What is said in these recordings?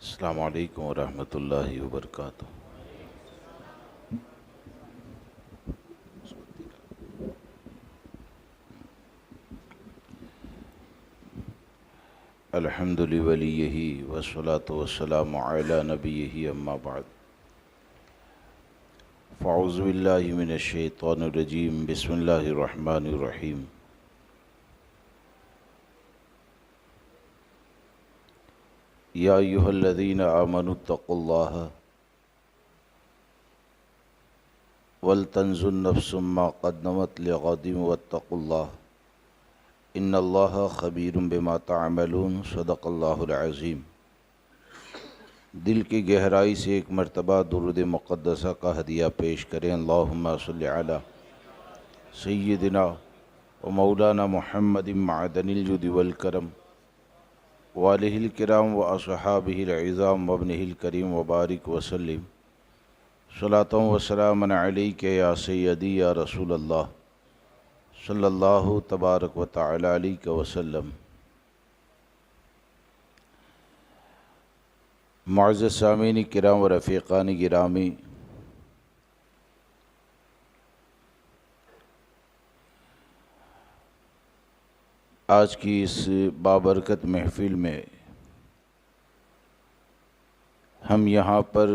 السلام علیکم ورحمۃ اللہ وبرکاتہ۔ الحمد لولیہ والصلاة والسلام علی نبیہ اما بعد، فاعوذ باللہ من الشیطان الرجیم، بسم اللہ الرحمن الرحیم۔ یا ایہا الذین آمنوا اتقوا اللہ ولتنظر نفس ما قدمت لغد واتقوا اللہ ان اللہ خبیر بما تعملون، صدق اللہ العظیم۔ دل کی گہرائی سے ایک مرتبہ درود مقدسہ کا ہدیہ پیش کریں۔ اللہم صلی علی سیدنا و مولانا محمد معدن الجود والکرم وآلہ الکرام و اصحابہ العظام وابنہ الکریم وبارک وسلم، صلاۃ و سلام علیک یا سیدی یا رسول اللہ صلی اللہ تبارک و تعالی علیہ وسلم۔ معزز سامعین کرام و رفیقان گرامی، آج کی اس بابرکت محفل میں ہم یہاں پر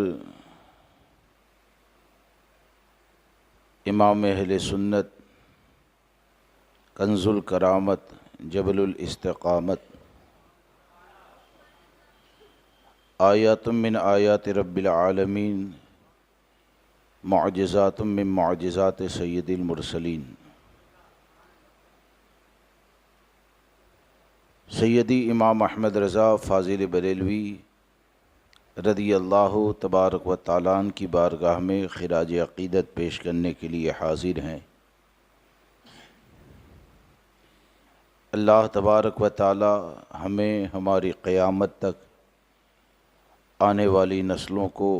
امام اہل سنت، کنز الکرامت، جبل الاستقامت، آیات من آیات رب العالمین، معجزات من معجزات سید المرسلین، سیدی امام احمد رضا فاضل بریلوی رضی اللہ تبارک و تعالیٰ عنہ کی بارگاہ میں خراج عقیدت پیش کرنے کے لیے حاضر ہیں۔ اللہ تبارک و تعالیٰ ہمیں ہماری قیامت تک آنے والی نسلوں کو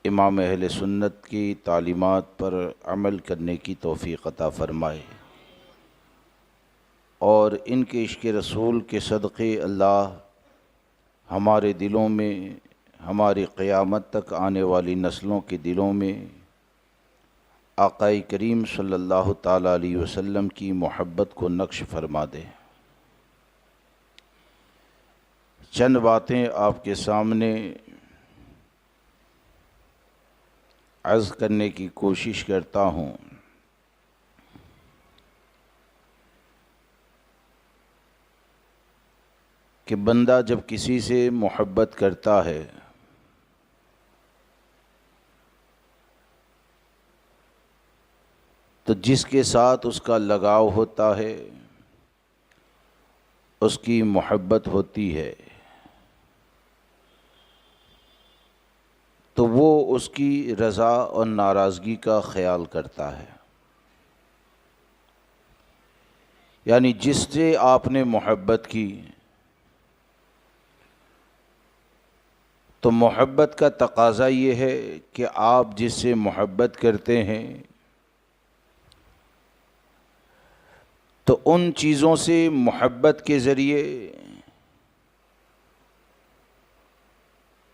امام اہل سنت کی تعلیمات پر عمل کرنے کی توفیق عطا فرمائے، اور ان کے عشق رسول کے صدقے اللہ ہمارے دلوں میں، ہماری قیامت تک آنے والی نسلوں کے دلوں میں آقا کریم صلی اللہ تعالیٰ علیہ وسلم کی محبت کو نقش فرما دے۔ چند باتیں آپ کے سامنے عرض کرنے کی کوشش کرتا ہوں۔ کہ بندہ جب کسی سے محبت کرتا ہے تو جس کے ساتھ اس کا لگاؤ ہوتا ہے اس کی محبت ہوتی ہے، تو وہ اس کی رضا اور ناراضگی کا خیال کرتا ہے۔ یعنی جس سے آپ نے محبت کی تو محبت کا تقاضا یہ ہے کہ آپ جس سے محبت کرتے ہیں تو ان چیزوں سے محبت کے ذریعے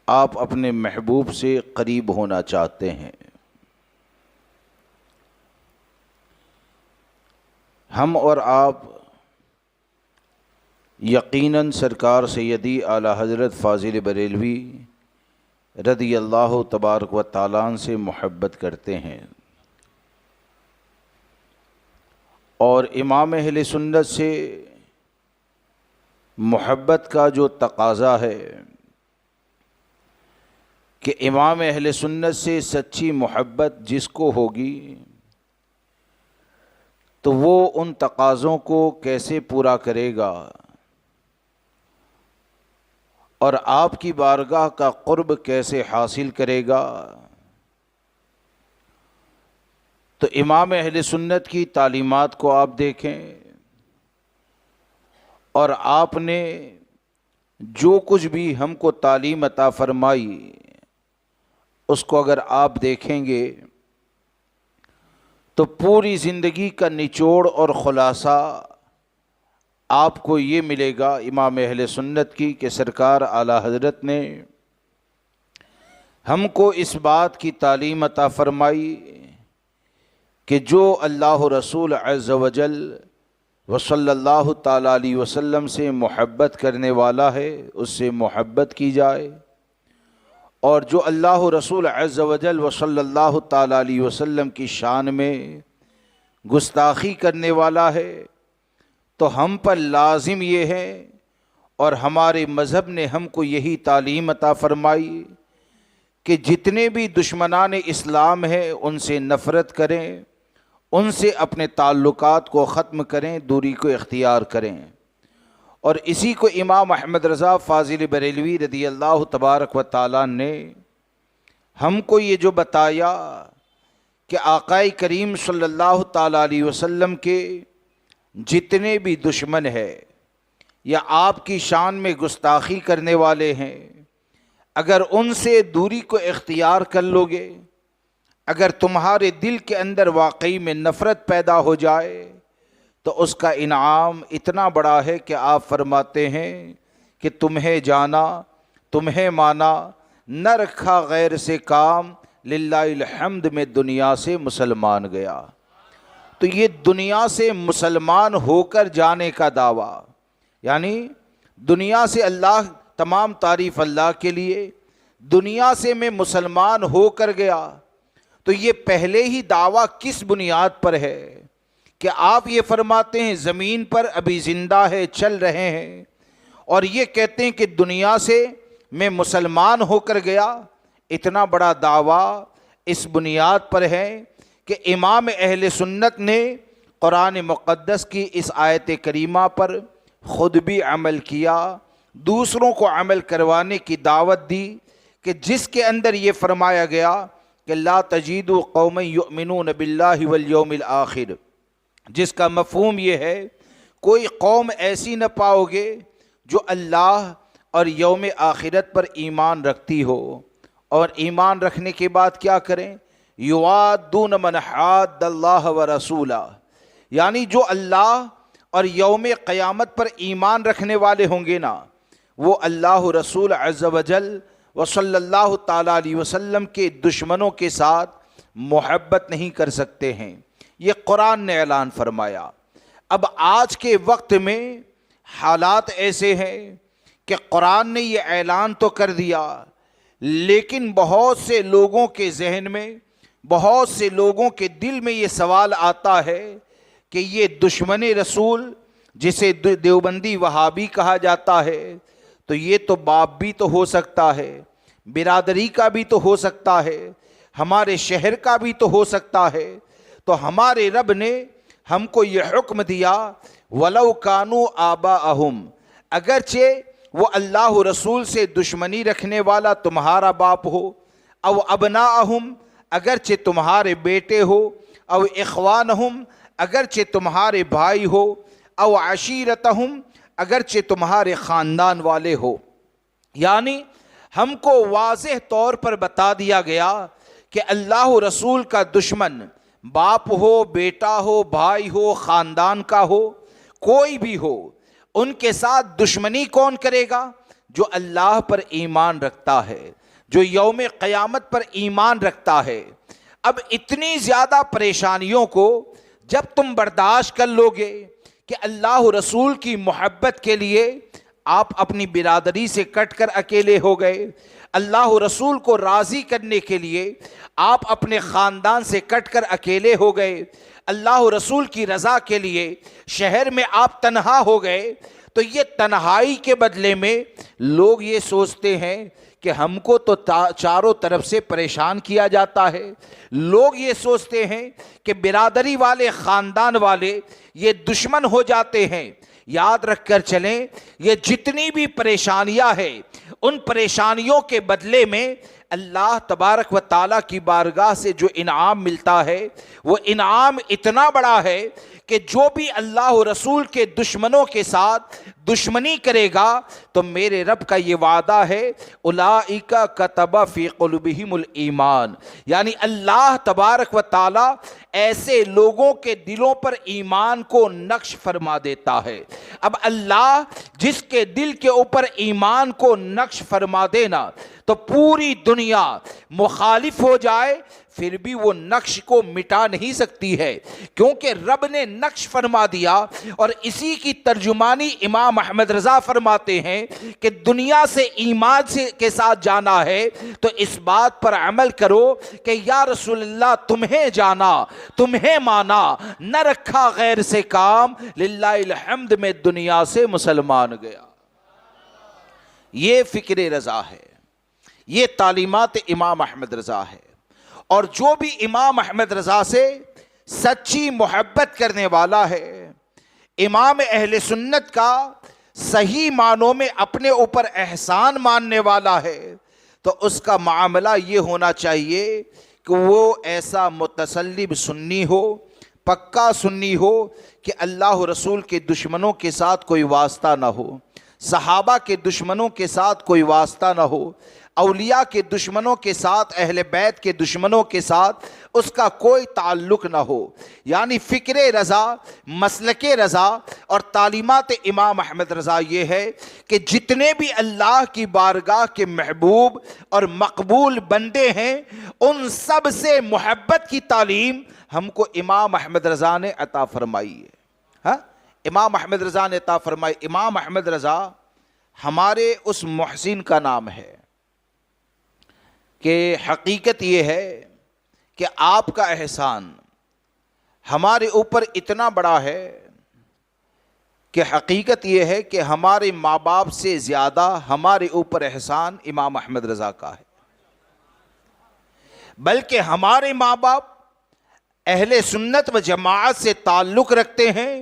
آپ اپنے محبوب سے قریب ہونا چاہتے ہیں۔ ہم اور آپ یقیناً سرکار سیدی اعلیٰ حضرت فاضل بریلوی رضی اللہ تبارک و تعالیٰ عنہ سے محبت کرتے ہیں، اور امام اہل سنت سے محبت کا جو تقاضا ہے کہ امام اہل سنت سے سچی محبت جس کو ہوگی تو وہ ان تقاضوں کو کیسے پورا کرے گا اور آپ کی بارگاہ کا قرب کیسے حاصل کرے گا۔ تو امام اہل سنت کی تعلیمات کو آپ دیکھیں، اور آپ نے جو کچھ بھی ہم کو تعلیم عطا فرمائی اس کو اگر آپ دیکھیں گے تو پوری زندگی کا نچوڑ اور خلاصہ آپ کو یہ ملے گا امام اہل سنت کی کہ سرکار اعلیٰ حضرت نے ہم کو اس بات کی تعلیم عطا فرمائی کہ جو اللہ رسول عز وجل و صلی اللہ تعالیٰ علیہ وسلم سے محبت کرنے والا ہے اس سے محبت کی جائے، اور جو اللہ رسول عز وجل و صلی اللہ تعالیٰ علیہ وسلم کی شان میں گستاخی کرنے والا ہے تو ہم پر لازم یہ ہے، اور ہمارے مذہب نے ہم کو یہی تعلیم عطا فرمائی کہ جتنے بھی دشمنان اسلام ہیں ان سے نفرت کریں، ان سے اپنے تعلقات کو ختم کریں، دوری کو اختیار کریں۔ اور اسی کو امام احمد رضا فاضل بریلوی رضی اللہ تبارک و تعالیٰ نے ہم کو یہ جو بتایا کہ آقائے کریم صلی اللہ تعالیٰ علیہ وسلم کے جتنے بھی دشمن ہیں یا آپ کی شان میں گستاخی کرنے والے ہیں، اگر ان سے دوری کو اختیار کر لو گے، اگر تمہارے دل کے اندر واقعی میں نفرت پیدا ہو جائے تو اس کا انعام اتنا بڑا ہے کہ آپ فرماتے ہیں کہ تمہیں جانا، تمہیں مانا، نہ رکھا غیر سے کام، للہ الحمد میں دنیا سے مسلمان گیا۔ تو یہ دنیا سے مسلمان ہو کر جانے کا دعویٰ، یعنی دنیا سے اللہ، تمام تعریف اللہ کے لیے، دنیا سے میں مسلمان ہو کر گیا، تو یہ پہلے ہی دعویٰ کس بنیاد پر ہے کہ آپ یہ فرماتے ہیں زمین پر ابھی زندہ ہے، چل رہے ہیں، اور یہ کہتے ہیں کہ دنیا سے میں مسلمان ہو کر گیا۔ اتنا بڑا دعویٰ اس بنیاد پر ہے کہ امام اہل سنت نے قرآن مقدس کی اس آیت کریمہ پر خود بھی عمل کیا، دوسروں کو عمل کروانے کی دعوت دی، کہ جس کے اندر یہ فرمایا گیا کہ لا تجید قوم یؤمنون باللہ والیوم الآخر، جس کا مفہوم یہ ہے کوئی قوم ایسی نہ پاؤ گے جو اللہ اور یوم آخرت پر ایمان رکھتی ہو، اور ایمان رکھنے کے بعد کیا کریں؟ یوادون من حاد اللہ ورسولہ، یعنی جو اللہ اور یوم قیامت پر ایمان رکھنے والے ہوں گے نا، وہ اللہ رسول عز وجل و صلی اللہ تعالیٰ علیہ وسلم کے دشمنوں کے ساتھ محبت نہیں کر سکتے ہیں۔ یہ قرآن نے اعلان فرمایا۔ اب آج کے وقت میں حالات ایسے ہیں کہ قرآن نے یہ اعلان تو کر دیا، لیکن بہت سے لوگوں کے ذہن میں، بہت سے لوگوں کے دل میں یہ سوال آتا ہے کہ یہ دشمن رسول جسے دیوبندی وہابی کہا جاتا ہے، تو یہ تو باپ بھی تو ہو سکتا ہے، برادری کا بھی تو ہو سکتا ہے، ہمارے شہر کا بھی تو ہو سکتا ہے، تو ہمارے رب نے ہم کو یہ حکم دیا وَلَوْ كَانُوا آبَاءَهُمْ، اگرچہ وہ اللہ رسول سے دشمنی رکھنے والا تمہارا باپ ہو، او ابناءہم، اگرچہ تمہارے بیٹے ہو، او اخوانہم، اگرچہ تمہارے بھائی ہو، او عشیرتہم، اگرچہ تمہارے خاندان والے ہو۔ یعنی ہم کو واضح طور پر بتا دیا گیا کہ اللہ رسول کا دشمن باپ ہو، بیٹا ہو، بھائی ہو، خاندان کا ہو، کوئی بھی ہو، ان کے ساتھ دشمنی کون کرے گا؟ جو اللہ پر ایمان رکھتا ہے، جو یوم قیامت پر ایمان رکھتا ہے۔ اب اتنی زیادہ پریشانیوں کو جب تم برداشت کر لو گے کہ اللہ رسول کی محبت کے لیے آپ اپنی برادری سے کٹ کر اکیلے ہو گئے، اللہ رسول کو راضی کرنے کے لیے آپ اپنے خاندان سے کٹ کر اکیلے ہو گئے، اللہ رسول کی رضا کے لیے شہر میں آپ تنہا ہو گئے، تو یہ تنہائی کے بدلے میں لوگ یہ سوچتے ہیں کہ ہم کو تو چاروں طرف سے پریشان کیا جاتا ہے، لوگ یہ سوچتے ہیں کہ برادری والے، خاندان والے یہ دشمن ہو جاتے ہیں۔ یاد رکھ کر چلیں، یہ جتنی بھی پریشانیاں ہیں، ان پریشانیوں کے بدلے میں اللہ تبارک و تعالیٰ کی بارگاہ سے جو انعام ملتا ہے وہ انعام اتنا بڑا ہے کہ جو بھی اللہ و رسول کے دشمنوں کے ساتھ دشمنی کرے گا تو میرے رب کا یہ وعدہ ہے اولئک کتب فی قلوبہم الایمان، یعنی اللہ تبارک و تعالی ایسے لوگوں کے دلوں پر ایمان کو نقش فرما دیتا ہے۔ اب اللہ جس کے دل کے اوپر ایمان کو نقش فرما دینا تو پوری دنیا مخالف ہو جائے پھر بھی وہ نقش کو مٹا نہیں سکتی ہے، کیونکہ رب نے نقش فرما دیا۔ اور اسی کی ترجمانی امام احمد رضا فرماتے ہیں کہ دنیا سے ایمان کے ساتھ جانا ہے تو اس بات پر عمل کرو کہ یا رسول اللہ تمہیں جانا، تمہیں مانا، نہ رکھا غیر سے کام، للہ الحمد میں دنیا سے مسلمان گیا۔ یہ فکر رضا ہے، یہ تعلیمات امام احمد رضا ہے۔ اور جو بھی امام احمد رضا سے سچی محبت کرنے والا ہے، امام اہل سنت کا صحیح معنوں میں اپنے اوپر احسان ماننے والا ہے، تو اس کا معاملہ یہ ہونا چاہیے کہ وہ ایسا متسلب سنی ہو، پکا سنی ہو کہ اللہ و رسول کے دشمنوں کے ساتھ کوئی واسطہ نہ ہو، صحابہ کے دشمنوں کے ساتھ کوئی واسطہ نہ ہو، اولیاء کے دشمنوں کے ساتھ، اہل بیت کے دشمنوں کے ساتھ اس کا کوئی تعلق نہ ہو۔ یعنی فکر رضا، مسلک رضا اور تعلیمات امام احمد رضا یہ ہے کہ جتنے بھی اللہ کی بارگاہ کے محبوب اور مقبول بندے ہیں ان سب سے محبت کی تعلیم ہم کو امام احمد رضا نے عطا فرمائی ہے۔ ہاں، امام احمد رضا نے عطا فرمائی۔ امام احمد رضا ہمارے اس محسن کا نام ہے کہ حقیقت یہ ہے کہ آپ کا احسان ہمارے اوپر اتنا بڑا ہے کہ حقیقت یہ ہے کہ ہمارے ماں باپ سے زیادہ ہمارے اوپر احسان امام احمد رضا کا ہے، بلکہ ہمارے ماں باپ اہل سنت و جماعت سے تعلق رکھتے ہیں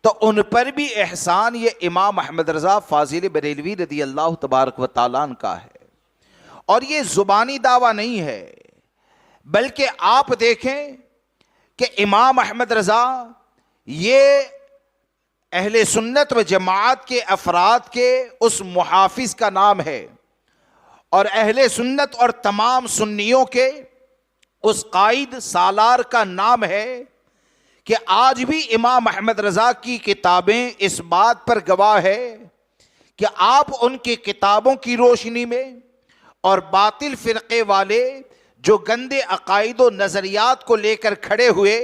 تو ان پر بھی احسان یہ امام احمد رضا فاضل بریلوی رضی اللہ تبارک و تعالیٰ عنہ کا ہے۔ اور یہ زبانی دعویٰ نہیں ہے، بلکہ آپ دیکھیں کہ امام احمد رضا یہ اہل سنت و جماعت کے افراد کے اس محافظ کا نام ہے، اور اہل سنت اور تمام سنیوں کے اس قائد سالار کا نام ہے کہ آج بھی امام احمد رضا کی کتابیں اس بات پر گواہ ہے کہ آپ ان کی کتابوں کی روشنی میں اور باطل فرقے والے جو گندے عقائد و نظریات کو لے کر کھڑے ہوئے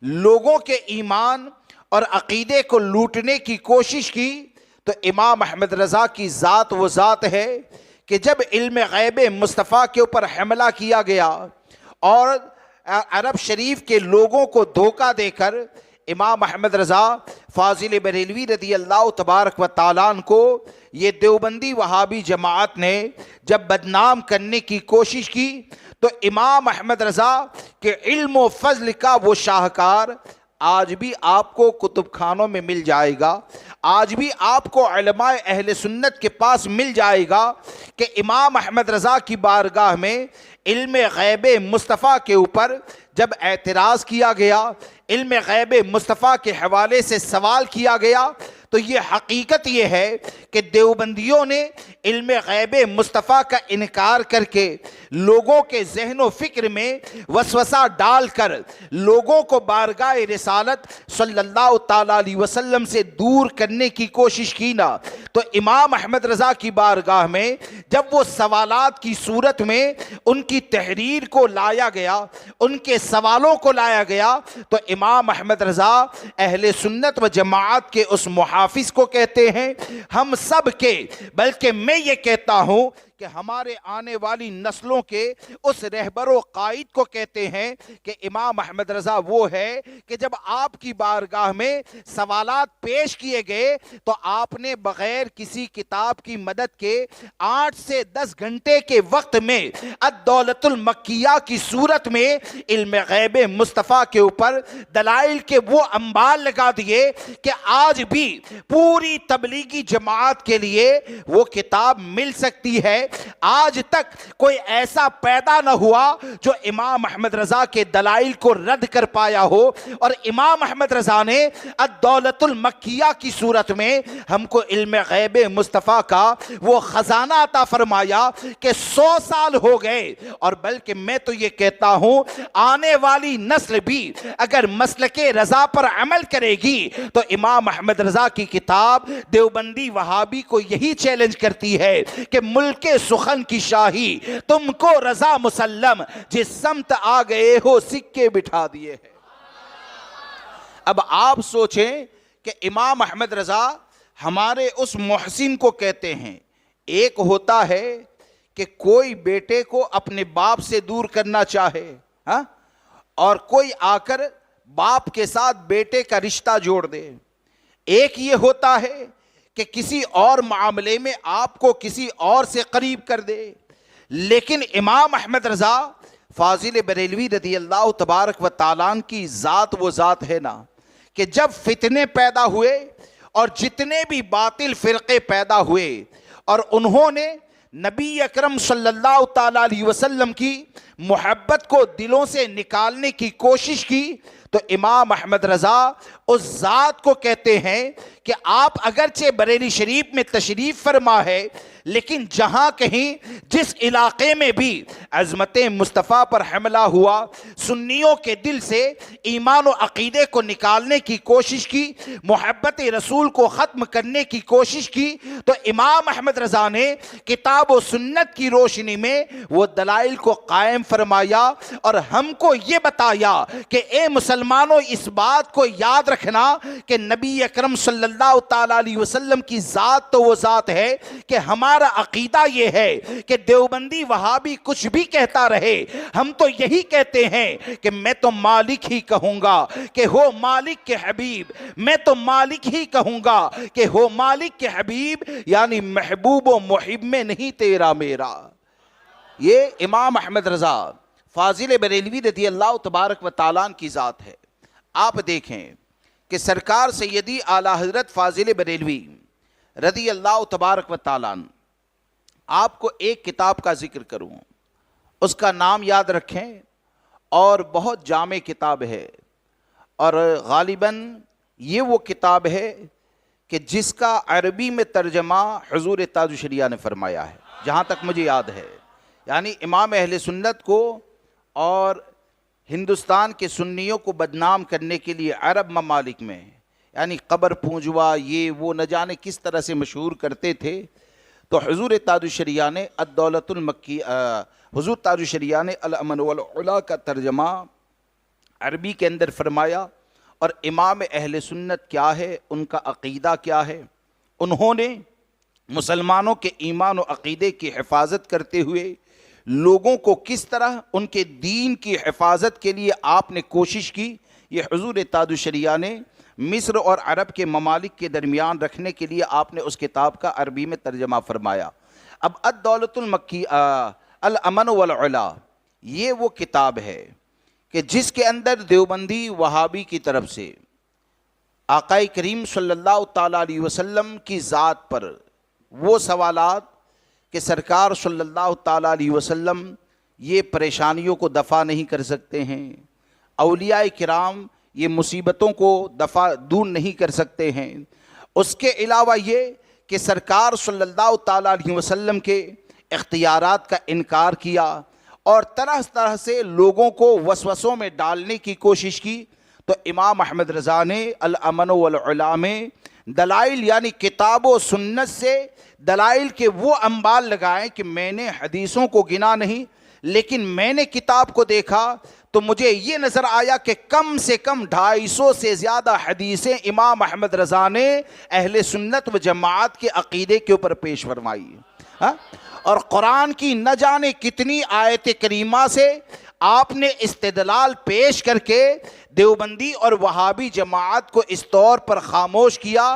لوگوں کے ایمان اور عقیدے کو لوٹنے کی کوشش کی، تو امام احمد رضا کی ذات وہ ذات ہے کہ جب علم غیب مصطفیٰ کے اوپر حملہ کیا گیا اور عرب شریف کے لوگوں کو دھوکہ دے کر امام احمد رضا فاضل بریلوی رضی اللہ تبارک و تعالیٰ عنہ کو یہ دیوبندی وہابی جماعت نے جب بدنام کرنے کی کوشش کی، تو امام احمد رضا کے علم و فضل کا وہ شاہکار آج بھی آپ کو کتب خانوں میں مل جائے گا، آج بھی آپ کو علماء اہل سنت کے پاس مل جائے گا کہ امام احمد رضا کی بارگاہ میں علم غیب مصطفیٰ کے اوپر جب اعتراض کیا گیا، علم غیب مصطفیٰ کے حوالے سے سوال کیا گیا، تو یہ حقیقت یہ ہے کہ دیوبندیوں نے علم غیب مصطفیٰ کا انکار کر کے لوگوں کے ذہن و فکر میں وسوسہ ڈال کر لوگوں کو بارگاہ رسالت صلی اللہ تعالیٰ علیہ وسلم سے دور کرنے کی کوشش کی نا، تو امام احمد رضا کی بارگاہ میں جب وہ سوالات کی صورت میں ان کی تحریر کو لایا گیا، ان کے سوالوں کو لایا گیا، تو امام احمد رضا اہل سنت و جماعت کے اس محافظ کو کہتے ہیں، ہم سب کے، بلکہ میں یہ کہتا ہوں کہ ہمارے آنے والی نسلوں کے اس رہبر و قائد کو کہتے ہیں کہ امام احمد رضا وہ ہے کہ جب آپ کی بارگاہ میں سوالات پیش کیے گئے تو آپ نے بغیر کسی کتاب کی مدد کے 8 سے 10 گھنٹے کے وقت میں الدولت المکیہ کی صورت میں علم غیب مصطفیٰ کے اوپر دلائل کے وہ انبار لگا دیے کہ آج بھی پوری تبلیغی جماعت کے لیے وہ کتاب مل سکتی ہے آج تک کوئی ایسا پیدا نہ ہوا جو امام احمد رضا کے دلائل کو رد کر پایا ہو، اور امام احمد رضا نے الدولۃ المکیہ کی صورت میں ہم کو علم غیب مصطفیٰ کا وہ خزانہ عطا فرمایا کہ 100 سال ہو گئے، اور بلکہ میں تو یہ کہتا ہوں آنے والی نسل بھی اگر مسلک رضا پر عمل کرے گی تو امام احمد رضا کی کتاب دیوبندی وہابی کو یہی چیلنج کرتی ہے کہ ملک سخن کی شاہی تم کو رضا مسلم، جس سمت آ گئے ہو سکے بٹھا دیے ہیں۔ اب آپ سوچیں کہ امام احمد رضا ہمارے اس محسن کو کہتے ہیں، ایک ہوتا ہے کہ کوئی بیٹے کو اپنے باپ سے دور کرنا چاہے، ہاں، اور کوئی آ کر باپ کے ساتھ بیٹے کا رشتہ جوڑ دے، ایک یہ ہوتا ہے کہ کسی اور معاملے میں آپ کو کسی اور سے قریب کر دے۔ لیکن امام احمد رضا فاضل بریلوی رضی اللہ تبارک و تعالیٰ کی ذات وہ ذات ہے نا کہ جب فتنے پیدا ہوئے اور جتنے بھی باطل فرقے پیدا ہوئے اور انہوں نے نبی اکرم صلی اللہ تعالیٰ علیہ وسلم کی محبت کو دلوں سے نکالنے کی کوشش کی، تو امام احمد رضا اس ذات کو کہتے ہیں کہ آپ اگرچہ بریلی شریف میں تشریف فرما ہے، لیکن جہاں کہیں جس علاقے میں بھی عظمت مصطفیٰ پر حملہ ہوا، سنیوں کے دل سے ایمان و عقیدے کو نکالنے کی کوشش کی، محبت رسول کو ختم کرنے کی کوشش کی، تو امام احمد رضا نے کتاب و سنت کی روشنی میں وہ دلائل کو قائم فرمایا اور ہم کو یہ بتایا کہ اے مسلمانوں، اس بات کو یاد رکھنا کہ نبی اکرم صلی اللہ تعالیٰ علیہ وسلم کی ذات تو وہ ذات ہے کہ ہمارا عقیدہ یہ ہے کہ دیوبندی وہابی کچھ بھی کہتا رہے، ہم تو یہی کہتے ہیں کہ میں تو مالک ہی کہوں گا کہ ہو مالک کے حبیب، میں تو مالک ہی کہوں گا کہ ہو مالک کے حبیب، یعنی محبوب و محب میں نہیں تیرا میرا۔ یہ امام احمد رضا فاضل بریلوی رضی اللہ تبارک و تعالیٰ کی ذات ہے۔ آپ دیکھیں کہ سرکار سیدی اعلیٰ حضرت فاضل بریلوی رضی اللہ تبارک و تعالیٰ، آپ کو ایک کتاب کا ذکر کروں، اس کا نام یاد رکھیں، اور بہت جامع کتاب ہے، اور غالباً یہ وہ کتاب ہے کہ جس کا عربی میں ترجمہ حضور تاج الشریعہ نے فرمایا ہے، جہاں تک مجھے یاد ہے۔ یعنی امام اہل سنت کو اور ہندوستان کے سنیوں کو بدنام کرنے کے لیے عرب ممالک میں یعنی قبر پونجوا یہ وہ نہ جانے کس طرح سے مشہور کرتے تھے، تو حضور تاج الشریعہ نے الدولۃ المکی حضور تاج الشریعہ نے الامن والعلا کا ترجمہ عربی کے اندر فرمایا، اور امام اہل سنت کیا ہے، ان کا عقیدہ کیا ہے، انہوں نے مسلمانوں کے ایمان و عقیدے کی حفاظت کرتے ہوئے لوگوں کو کس طرح ان کے دین کی حفاظت کے لیے آپ نے کوشش کی، یہ حضور تاج الشریعہ نے مصر اور عرب کے ممالک کے درمیان رکھنے کے لیے آپ نے اس کتاب کا عربی میں ترجمہ فرمایا۔ اب الدولۃ المکی الامن والعلا یہ وہ کتاب ہے کہ جس کے اندر دیوبندی وہابی کی طرف سے آقا کریم صلی اللہ تعالیٰ علیہ وسلم کی ذات پر وہ سوالات کہ سرکار صلی اللہ تعالیٰ علیہ وسلم یہ پریشانیوں کو دفع نہیں کر سکتے ہیں، اولیاء کرام یہ مصیبتوں کو دور نہیں کر سکتے ہیں، اس کے علاوہ یہ کہ سرکار صلی اللہ تعالیٰ علیہ وسلم کے اختیارات کا انکار کیا اور طرح طرح سے لوگوں کو وسوسوں میں ڈالنے کی کوشش کی، تو امام احمد رضا نے الامن والعلا میں دلائل یعنی کتاب و سنت سے دلائل کے وہ انبال لگائیں کہ میں نے حدیثوں کو گنا نہیں، لیکن میں نے کتاب کو دیکھا تو مجھے یہ نظر آیا کہ کم سے کم 250 سے زیادہ حدیثیں امام احمد رضا نے اہل سنت و جماعت کے عقیدے کے اوپر پیش فرمائی، اور قرآن کی نہ جانے کتنی آیت کریمہ سے آپ نے استدلال پیش کر کے دیوبندی اور وہابی جماعت کو اس طور پر خاموش کیا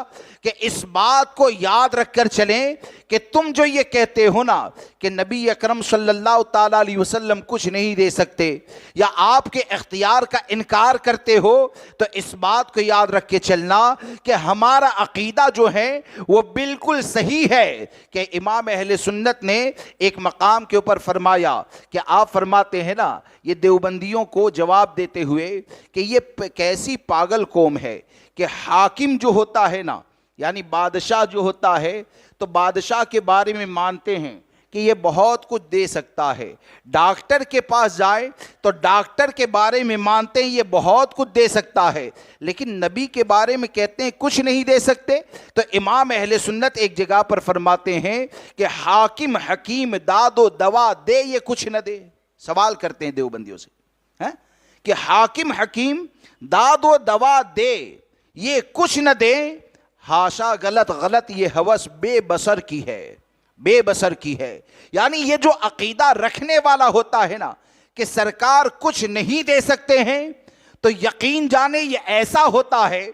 کہ اس بات کو یاد رکھ کر چلیں کہ تم جو یہ کہتے ہو نا کہ نبی اکرم صلی اللہ تعالیٰ علیہ وسلم کچھ نہیں دے سکتے یا آپ کے اختیار کا انکار کرتے ہو، تو اس بات کو یاد رکھ کے چلنا کہ ہمارا عقیدہ جو ہے وہ بالکل صحیح ہے کہ امام اہل سنت نے ایک مقام کے اوپر فرمایا کہ آپ فرماتے ہیں نا یہ دیوبندیوں کو جواب دیتے ہوئے کہ یہ کیسی پاگل قوم ہے کہ حاکم جو ہوتا ہے نا یعنی بادشاہ جو ہوتا ہے تو بادشاہ کے بارے میں مانتے ہیں کہ یہ بہت کچھ دے سکتا ہے، ڈاکٹر کے پاس جائے تو ڈاکٹر کے بارے میں مانتے ہیں یہ بہت کچھ دے سکتا ہے، لیکن نبی کے بارے میں کہتے ہیں کچھ نہیں دے سکتے۔ تو امام اہل سنت ایک جگہ پر فرماتے ہیں کہ حاکم حکیم داد و دوا دے یہ کچھ نہ دے۔ سوال کرتے ہیں دیوبندیوں سے کہ حاکم حکیم داد و دوا دے یہ کچھ نہ دے، ہاشا غلط یہ ہوس بے بصر کی ہے، بے بصر کی ہے۔ یعنی یہ جو عقیدہ رکھنے والا ہوتا ہے نا کہ سرکار کچھ نہیں دے سکتے ہیں، تو یقین جانے یہ ایسا ہوتا ہے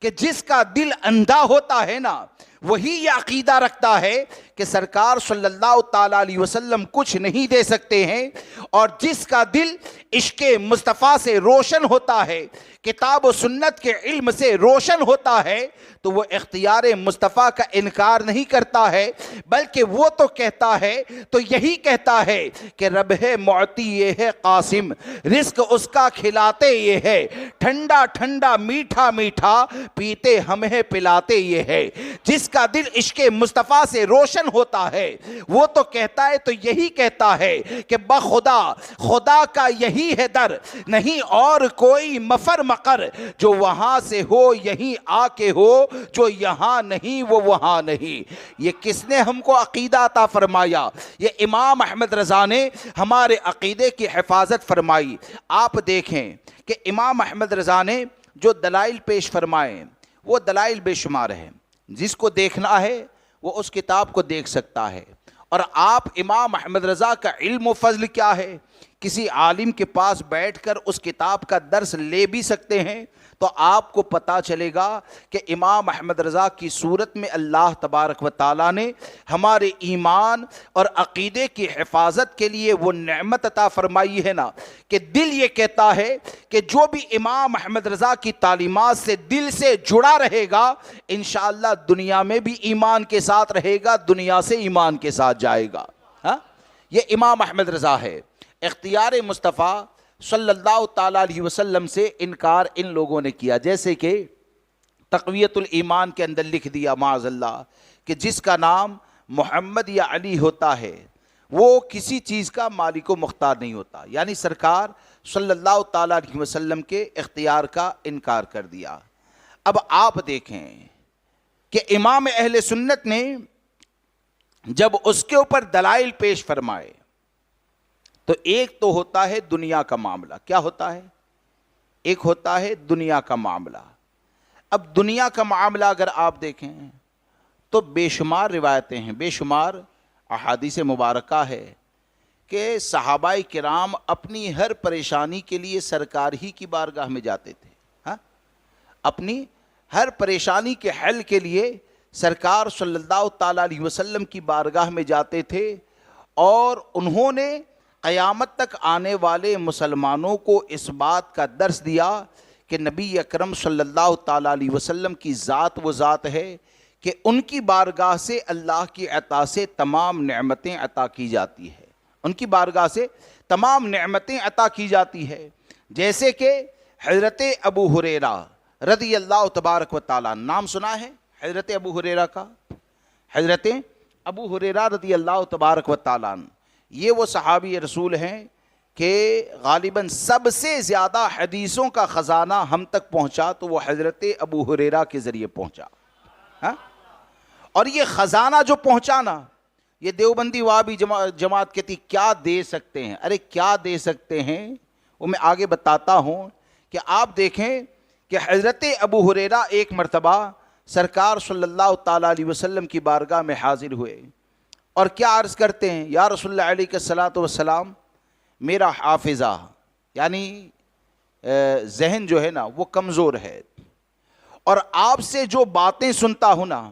کہ جس کا دل اندھا ہوتا ہے نا وہی یہ عقیدہ رکھتا ہے کہ سرکار صلی اللہ تعالیٰ علیہ وسلم کچھ نہیں دے سکتے ہیں، اور جس کا دل عشق مصطفیٰ سے روشن ہوتا ہے، کتاب و سنت کے علم سے روشن ہوتا ہے، تو وہ اختیار مصطفیٰ کا انکار نہیں کرتا ہے، بلکہ وہ تو کہتا ہے تو یہی کہتا ہے کہ رب ہے معطی یہ ہے قاسم، رزق اس کا کھلاتے یہ ہے، ٹھنڈا ٹھنڈا میٹھا میٹھا پیتے ہمیں پلاتے یہ ہے۔ جس کا دل عشق مصطفیٰ سے روشن ہوتا ہے وہ تو کہتا ہے تو یہی کہتا ہے کہ بخدا خدا کا یہی ہے در، نہیں اور کوئی مفر مقر، جو وہاں سے ہو یہیں آ کے ہو، جو یہاں نہیں وہ وہاں نہیں۔ یہ کس نے ہم کو عقیدہ عطا فرمایا؟ یہ امام احمد رضا نے ہمارے عقیدے کی حفاظت فرمائی۔ آپ دیکھیں کہ امام احمد رضا نے جو دلائل پیش فرمائے وہ دلائل بے شمار ہیں، جس کو دیکھنا ہے وہ اس کتاب کو دیکھ سکتا ہے۔ اور آپ امام احمد رضا کا علم و فضل کیا ہے، کسی عالم کے پاس بیٹھ کر اس کتاب کا درس لے بھی سکتے ہیں، تو آپ کو پتا چلے گا کہ امام احمد رضا کی صورت میں اللہ تبارک و تعالیٰ نے ہمارے ایمان اور عقیدے کی حفاظت کے لیے وہ نعمت عطا فرمائی ہے نا کہ دل یہ کہتا ہے کہ جو بھی امام احمد رضا کی تعلیمات سے دل سے جڑا رہے گا انشاءاللہ دنیا میں بھی ایمان کے ساتھ رہے گا، دنیا سے ایمان کے ساتھ جائے گا۔ یہ امام احمد رضا ہے۔ اختیار مصطفیٰ صلی اللہ تعالیٰ علیہ وسلم سے انکار ان لوگوں نے کیا، جیسے کہ تقویت الایمان کے اندر لکھ دیا معاذ اللہ کہ جس کا نام محمد یا علی ہوتا ہے وہ کسی چیز کا مالک و مختار نہیں ہوتا، یعنی سرکار صلی اللہ تعالیٰ علیہ وسلم کے اختیار کا انکار کر دیا۔ اب آپ دیکھیں کہ امام اہل سنت نے جب اس کے اوپر دلائل پیش فرمائے تو ایک تو ہوتا ہے دنیا کا معاملہ۔ کیا ہوتا ہے؟ ایک ہوتا ہے دنیا کا معاملہ۔ اب دنیا کا معاملہ اگر آپ دیکھیں تو بے شمار روایتیں ہیں، بے شمار احادیث مبارکہ ہے کہ صحابہ کرام اپنی ہر پریشانی کے لیے سرکار ہی کی بارگاہ میں جاتے تھے۔ اپنی ہر پریشانی کے حل کے لیے سرکار صلی اللہ تعالیٰ علیہ وسلم کی بارگاہ میں جاتے تھے، اور انہوں نے قیامت تک آنے والے مسلمانوں کو اس بات کا درس دیا کہ نبی اکرم صلی اللہ تعالیٰ علیہ وسلم کی ذات وہ ذات ہے کہ ان کی بارگاہ سے اللہ کی عطا سے تمام نعمتیں عطا کی جاتی ہے، ان کی بارگاہ سے تمام نعمتیں عطا کی جاتی ہے۔ جیسے کہ حضرت ابو ہریرہ رضی اللہ تبارک و تعالیٰ، نام سنا ہے حضرت ابو ہریرہ کا؟ حضرت ابو ہریرہ رضی اللہ تبارک و تعالیٰ، یہ وہ صحابی رسول ہیں کہ غالباً سب سے زیادہ حدیثوں کا خزانہ ہم تک پہنچا تو وہ حضرت ابو ہریرہ کے ذریعے پہنچا۔ اور یہ خزانہ جو پہنچانا، یہ دیوبندی وہابی جماعت کہتی کیا دے سکتے ہیں؟ ارے کیا دے سکتے ہیں وہ میں آگے بتاتا ہوں کہ آپ دیکھیں کہ حضرت ابو ہریرہ ایک مرتبہ سرکار صلی اللہ تعالیٰ علیہ وسلم کی بارگاہ میں حاضر ہوئے اور کیا عرض کرتے ہیں، یا رسول اللہ علیہ الصلاۃ والسلام میرا حافظہ یعنی ذہن جو ہے نا وہ کمزور ہے، اور آپ سے جو باتیں سنتا ہوں نا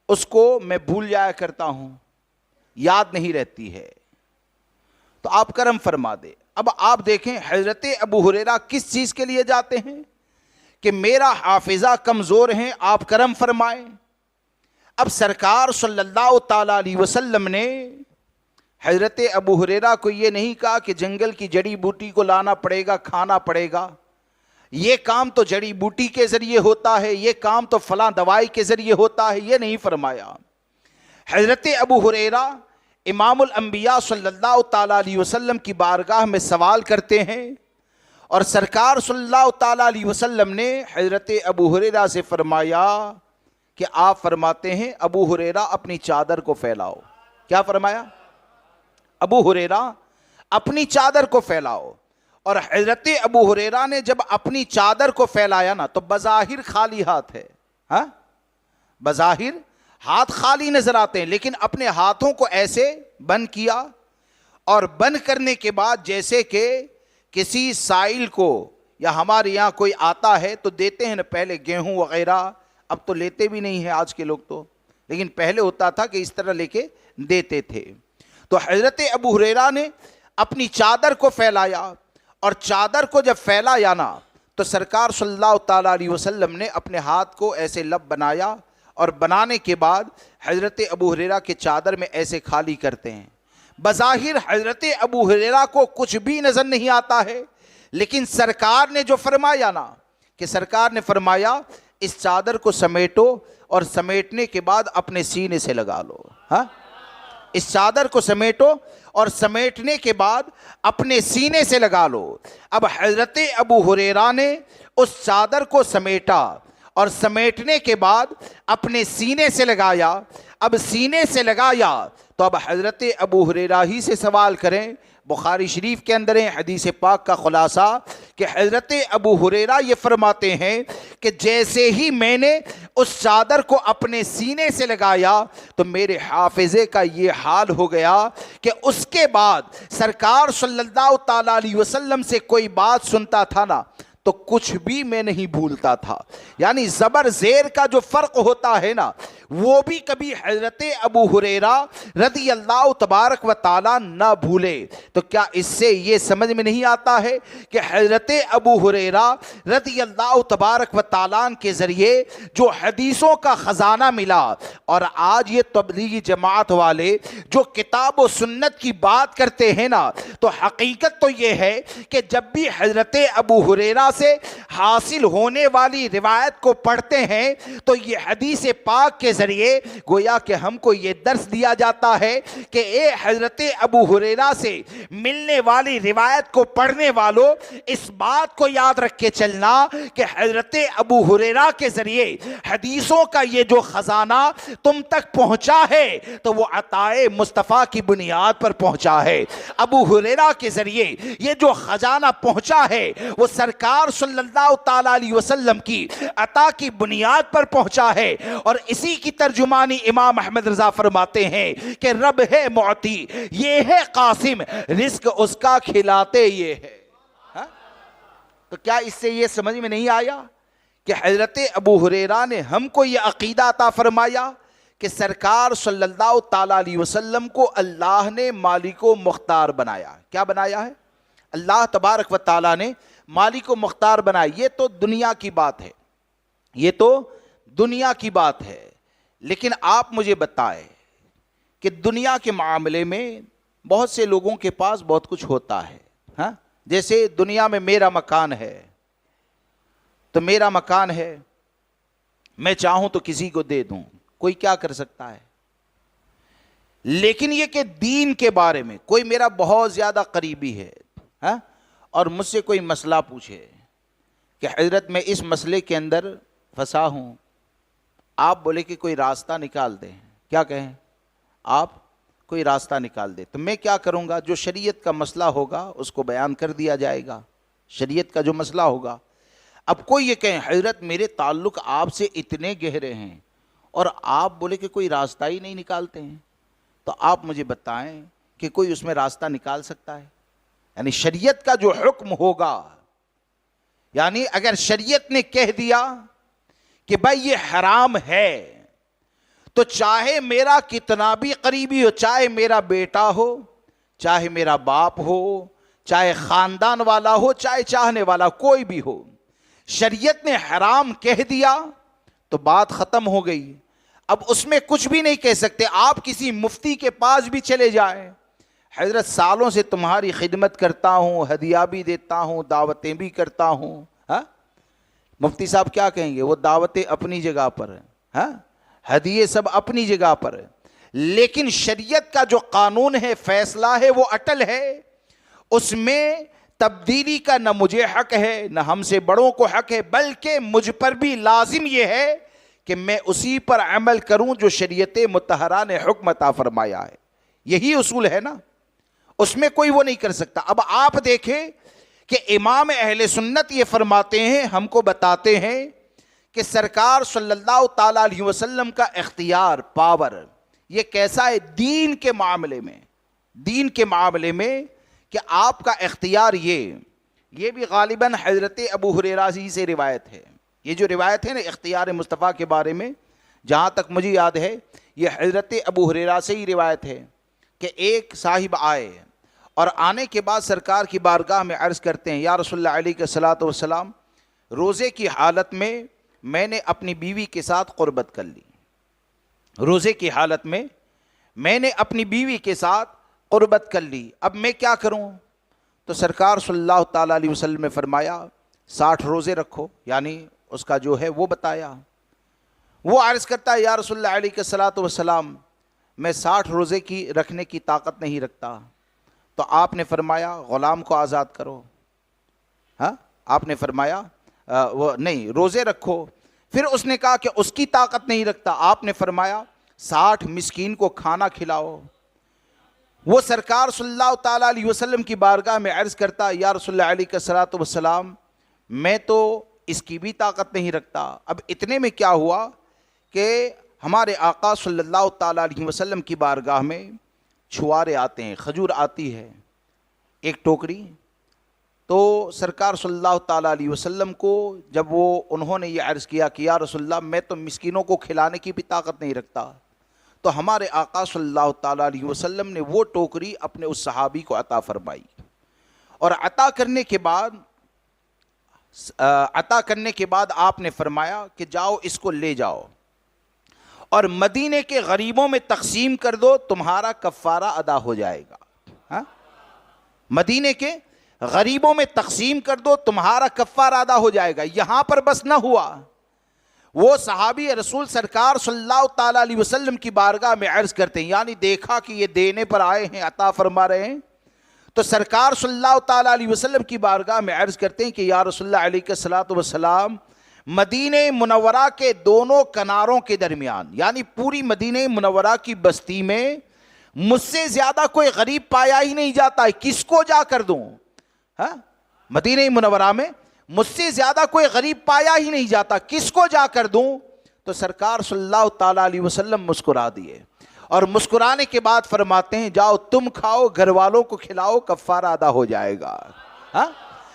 اس کو میں بھول جایا کرتا ہوں، یاد نہیں رہتی ہے، تو آپ کرم فرما دے۔ اب آپ دیکھیں حضرت ابو ہریرہ کس چیز کے لیے جاتے ہیں کہ میرا حافظہ کمزور ہے، آپ کرم فرمائیں۔ اب سرکار صلی اللہ تعالی علیہ وسلم نے حضرت ابو ہریرہ کو یہ نہیں کہا کہ جنگل کی جڑی بوٹی کو لانا پڑے گا، کھانا پڑے گا، یہ کام تو جڑی بوٹی کے ذریعے ہوتا ہے، یہ کام تو فلاں دوائی کے ذریعے ہوتا ہے، یہ نہیں فرمایا۔ حضرت ابو ہریرہ امام الانبیاء صلی اللہ تعالیٰ علیہ وسلم کی بارگاہ میں سوال کرتے ہیں، اور سرکار صلی اللہ تعالیٰ علیہ وسلم نے حضرت ابو ہریرہ سے فرمایا کہ آپ فرماتے ہیں ابو ہریرہ اپنی چادر کو پھیلاؤ۔ کیا فرمایا؟ ابو ہریرہ اپنی چادر کو پھیلاؤ۔ اور حضرت ابو ہریرہ نے جب اپنی چادر کو پھیلایا نا تو بظاہر خالی ہاتھ ہے، ہاں بظاہر ہاتھ خالی نظر آتے ہیں، لیکن اپنے ہاتھوں کو ایسے بند کیا، اور بند کرنے کے بعد جیسے کہ کسی سائل کو یا ہمارے یہاں کوئی آتا ہے تو دیتے ہیں نا پہلے گیہوں وغیرہ، اب تو لیتے بھی نہیں ہیں آج کے لوگ تو، لیکن پہلے ہوتا تھا کہ اس طرح لے کے دیتے تھے۔ تو حضرت ابو ہریرہ نے اپنی چادر کو پھیلایا، اور چادر کو جب پھیلایا نا تو سرکار صلی اللہ تعالیٰ علیہ وسلم نے اپنے ہاتھ کو ایسے لب بنایا، اور بنانے کے بعد حضرت ابو ہریرہ کے چادر میں ایسے خالی کرتے ہیں۔ بظاہر حضرت ابو ہریرہ کو کچھ بھی نظر نہیں آتا ہے، لیکن سرکار نے جو فرمایا نا کہ سرکار نے فرمایا اس چادر کو سمیٹو، اور سمیٹنے کے بعد اپنے سینے سے لگا لو۔ ہاں اس چادر کو سمیٹو اور سمیٹنے کے بعد اپنے سینے سے لگا لو۔ اب حضرت ابو ہریرہ نے اس چادر کو سمیٹا، اور سمیٹنے کے بعد اپنے سینے سے لگایا۔ اب سینے سے لگایا تو اب حضرت ابو ہریرہ ہی سے سوال کریں۔ بخاری شریف کے اندر ہے حدیث پاک کا خلاصہ کہ حضرت ابو ہریرہ یہ فرماتے ہیں کہ جیسے ہی میں نے اس چادر کو اپنے سینے سے لگایا تو میرے حافظے کا یہ حال ہو گیا کہ اس کے بعد سرکار صلی اللہ تعالیٰ علیہ وسلم سے کوئی بات سنتا تھا نا تو کچھ بھی میں نہیں بھولتا تھا۔ یعنی زبر زیر کا جو فرق ہوتا ہے نا وہ بھی کبھی حضرت ابو ہریرہ رضی اللہ تبارک و تعالیٰ نہ بھولے۔ تو کیا اس سے یہ سمجھ میں نہیں آتا ہے کہ حضرت ابو ہریرہ رضی اللہ تبارک و تعالیٰ کے ذریعے جو حدیثوں کا خزانہ ملا، اور آج یہ تبلیغی جماعت والے جو کتاب و سنت کی بات کرتے ہیں نا، تو حقیقت تو یہ ہے کہ جب بھی حضرت ابو ہریرہ سے حاصل ہونے والی روایت کو پڑھتے ہیں تو یہ حدیث پاک کے ذریعے گویا کہ ہم کو یہ درس دیا جاتا ہے کہ اے حضرت ابو ہریرہ سے ملنے والی روایت کو پڑھنے والوں، اس بات کو یاد رکھ کے چلنا کہ حضرت ابو ہریرہ کے ذریعے حدیثوں کا یہ جو خزانہ تم تک پہنچا ہے تو وہ عطائے مصطفیٰ کی بنیاد پر پہنچا ہے۔ ابو ہریرہ کے ذریعے یہ جو خزانہ پہنچا ہے وہ سرکار صلی اللہ تعالیٰ علیہ وسلم کی عطا کی بنیاد پر پہنچا ہے، اور اسی کی ترجمانی امام احمد رضا فرماتے ہیں کہ رب ہے معطی، یہ ہے قاسم، رزق اس کا کھلاتے یہ ہے۔ تو کیا اس سے یہ سمجھ میں نہیں آیا کہ حضرت ابو ہریرہ نے ہم کو یہ عقیدہ عطا فرمایا کہ سرکار صلی اللہ تعالیٰ علیہ وسلم کو اللہ نے مالک و مختار بنایا۔ کیا بنایا ہے؟ اللہ تبارک و تعالیٰ نے مالک و مختار بنایا۔ یہ تو دنیا کی بات ہے، یہ تو دنیا کی بات ہے، لیکن آپ مجھے بتائیں کہ دنیا کے معاملے میں بہت سے لوگوں کے پاس بہت کچھ ہوتا ہے، ہاں جیسے دنیا میں میرا مکان ہے تو میرا مکان ہے، میں چاہوں تو کسی کو دے دوں، کوئی کیا کر سکتا ہے۔ لیکن یہ کہ دین کے بارے میں کوئی میرا بہت زیادہ قریبی ہے، ہاں اور مجھ سے کوئی مسئلہ پوچھے کہ حضرت میں اس مسئلے کے اندر پھنسا ہوں، آپ بولے کہ کوئی راستہ نکال دیں، کیا کہیں آپ؟ کوئی راستہ نکال دے، تو میں کیا کروں گا؟ جو شریعت کا مسئلہ ہوگا اس کو بیان کر دیا جائے گا، شریعت کا جو مسئلہ ہوگا۔ اب کوئی یہ کہیں حضرت میرے تعلق آپ سے اتنے گہرے ہیں اور آپ بولے کہ کوئی راستہ ہی نہیں نکالتے ہیں، تو آپ مجھے بتائیں کہ کوئی اس میں راستہ نکال سکتا ہے؟ یعنی شریعت کا جو حکم ہوگا، یعنی اگر شریعت نے کہہ دیا کہ بھائی یہ حرام ہے، تو چاہے میرا کتنا بھی قریبی ہو، چاہے میرا بیٹا ہو، چاہے میرا باپ ہو، چاہے خاندان والا ہو، چاہے چاہنے والا کوئی بھی ہو، شریعت نے حرام کہہ دیا تو بات ختم ہو گئی. اب اس میں کچھ بھی نہیں کہہ سکتے. آپ کسی مفتی کے پاس بھی چلے جائیں، حضرت سالوں سے تمہاری خدمت کرتا ہوں، ہدیہ بھی دیتا ہوں، دعوتیں بھی کرتا ہوں، ہاں، مفتی صاحب کیا کہیں گے؟ وہ دعوتیں اپنی جگہ پر ہیں، ہاں، ہدیے سب اپنی جگہ پر ہیں، لیکن شریعت کا جو قانون ہے، فیصلہ ہے، وہ اٹل ہے. اس میں تبدیلی کا نہ مجھے حق ہے نہ ہم سے بڑوں کو حق ہے، بلکہ مجھ پر بھی لازم یہ ہے کہ میں اسی پر عمل کروں جو شریعت مطہرہ نے حکم عطا فرمایا ہے. یہی اصول ہے نا، اس میں کوئی وہ نہیں کر سکتا. اب آپ دیکھیں کہ امام اہل سنت یہ فرماتے ہیں، ہم کو بتاتے ہیں کہ سرکار صلی اللہ تعالی علیہ وسلم کا اختیار، پاور، یہ کیسا ہے دین کے معاملے میں. دین کے معاملے میں کہ آپ کا اختیار یہ بھی غالباً حضرت ابو ہریرہ سے روایت ہے. یہ جو روایت ہے نا اختیار مصطفیٰ کے بارے میں، جہاں تک مجھے یاد ہے یہ حضرت ابو ہریرہ سے ہی روایت ہے کہ ایک صاحب آئے اور آنے کے بعد سرکار کی بارگاہ میں عرض کرتے ہیں، یا رسول اللہ علیہ الصلوۃ والسلام، روزے کی حالت میں نے اپنی بیوی کے ساتھ قربت کر لی. روزے کی حالت میں نے اپنی بیوی کے ساتھ قربت کر لی، اب میں کیا کروں؟ تو سرکار صلی اللہ تعالیٰ علیہ وسلم نے فرمایا 60 روزے رکھو، یعنی اس کا جو ہے وہ بتایا. وہ عرض کرتا ہے، یا رسول اللہ علیہ الصلوۃ والسلام، میں 60 روزے کی رکھنے کی طاقت نہیں رکھتا. تو آپ نے فرمایا غلام کو آزاد کرو. ہاں، آپ نے فرمایا وہ نہیں، روزے رکھو. پھر اس نے کہا کہ اس کی طاقت نہیں رکھتا. آپ نے فرمایا 60 مسکین کو کھانا کھلاؤ. وہ سرکار صلی اللہ تعالیٰ علیہ وسلم کی بارگاہ میں عرض کرتا، یا رسول اللہ علیہ الصلوۃ والسلام، میں تو اس کی بھی طاقت نہیں رکھتا. اب اتنے میں کیا ہوا کہ ہمارے آقا صلی اللہ تعالیٰ علیہ وسلم کی بارگاہ میں چھوارے آتے ہیں، کھجور آتی ہے ایک ٹوکری. تو سرکار صلی اللہ تعالیٰ علیہ وسلم کو جب انہوں نے یہ عرض کیا کہ یا رسول اللہ، میں تو مسکینوں کو کھلانے کی بھی طاقت نہیں رکھتا، تو ہمارے آقا صلی اللہ تعالیٰ علیہ وسلم نے وہ ٹوکری اپنے اس صحابی کو عطا فرمائی. اور عطا کرنے کے بعد آپ نے فرمایا کہ جاؤ اس کو لے جاؤ اور مدینے کے غریبوں میں تقسیم کر دو، تمہارا کفارہ ادا ہو جائے گا. ہاں، مدینے کے غریبوں میں تقسیم کر دو، تمہارا کفارہ ادا ہو جائے گا. یہاں پر بس نہ ہوا، وہ صحابی رسول سرکار صلی اللہ تعالیٰ علیہ وسلم کی بارگاہ میں عرض کرتے ہیں، یعنی دیکھا کہ یہ دینے پر آئے ہیں، عطا فرما رہے ہیں، تو سرکار صلی اللہ تعالیٰ علیہ وسلم کی بارگاہ میں عرض کرتے ہیں کہ یا رسول اللہ علیہ الصلوۃ والسلام، مدینہ منورہ کے دونوں کناروں کے درمیان، یعنی پوری مدینہ منورہ کی بستی میں مجھ سے زیادہ کوئی غریب پایا ہی نہیں جاتا ہے، کس کو جا کر دوں؟ ہاں، مدینہ منورہ میں مجھ سے زیادہ کوئی غریب پایا ہی نہیں جاتا، کس کو جا کر دوں؟ تو سرکار صلی اللہ تعالیٰ علیہ وسلم مسکرا دیے اور مسکرانے کے بعد فرماتے ہیں جاؤ تم کھاؤ، گھر والوں کو کھلاؤ، کفارہ ادا ہو جائے گا. ہاں،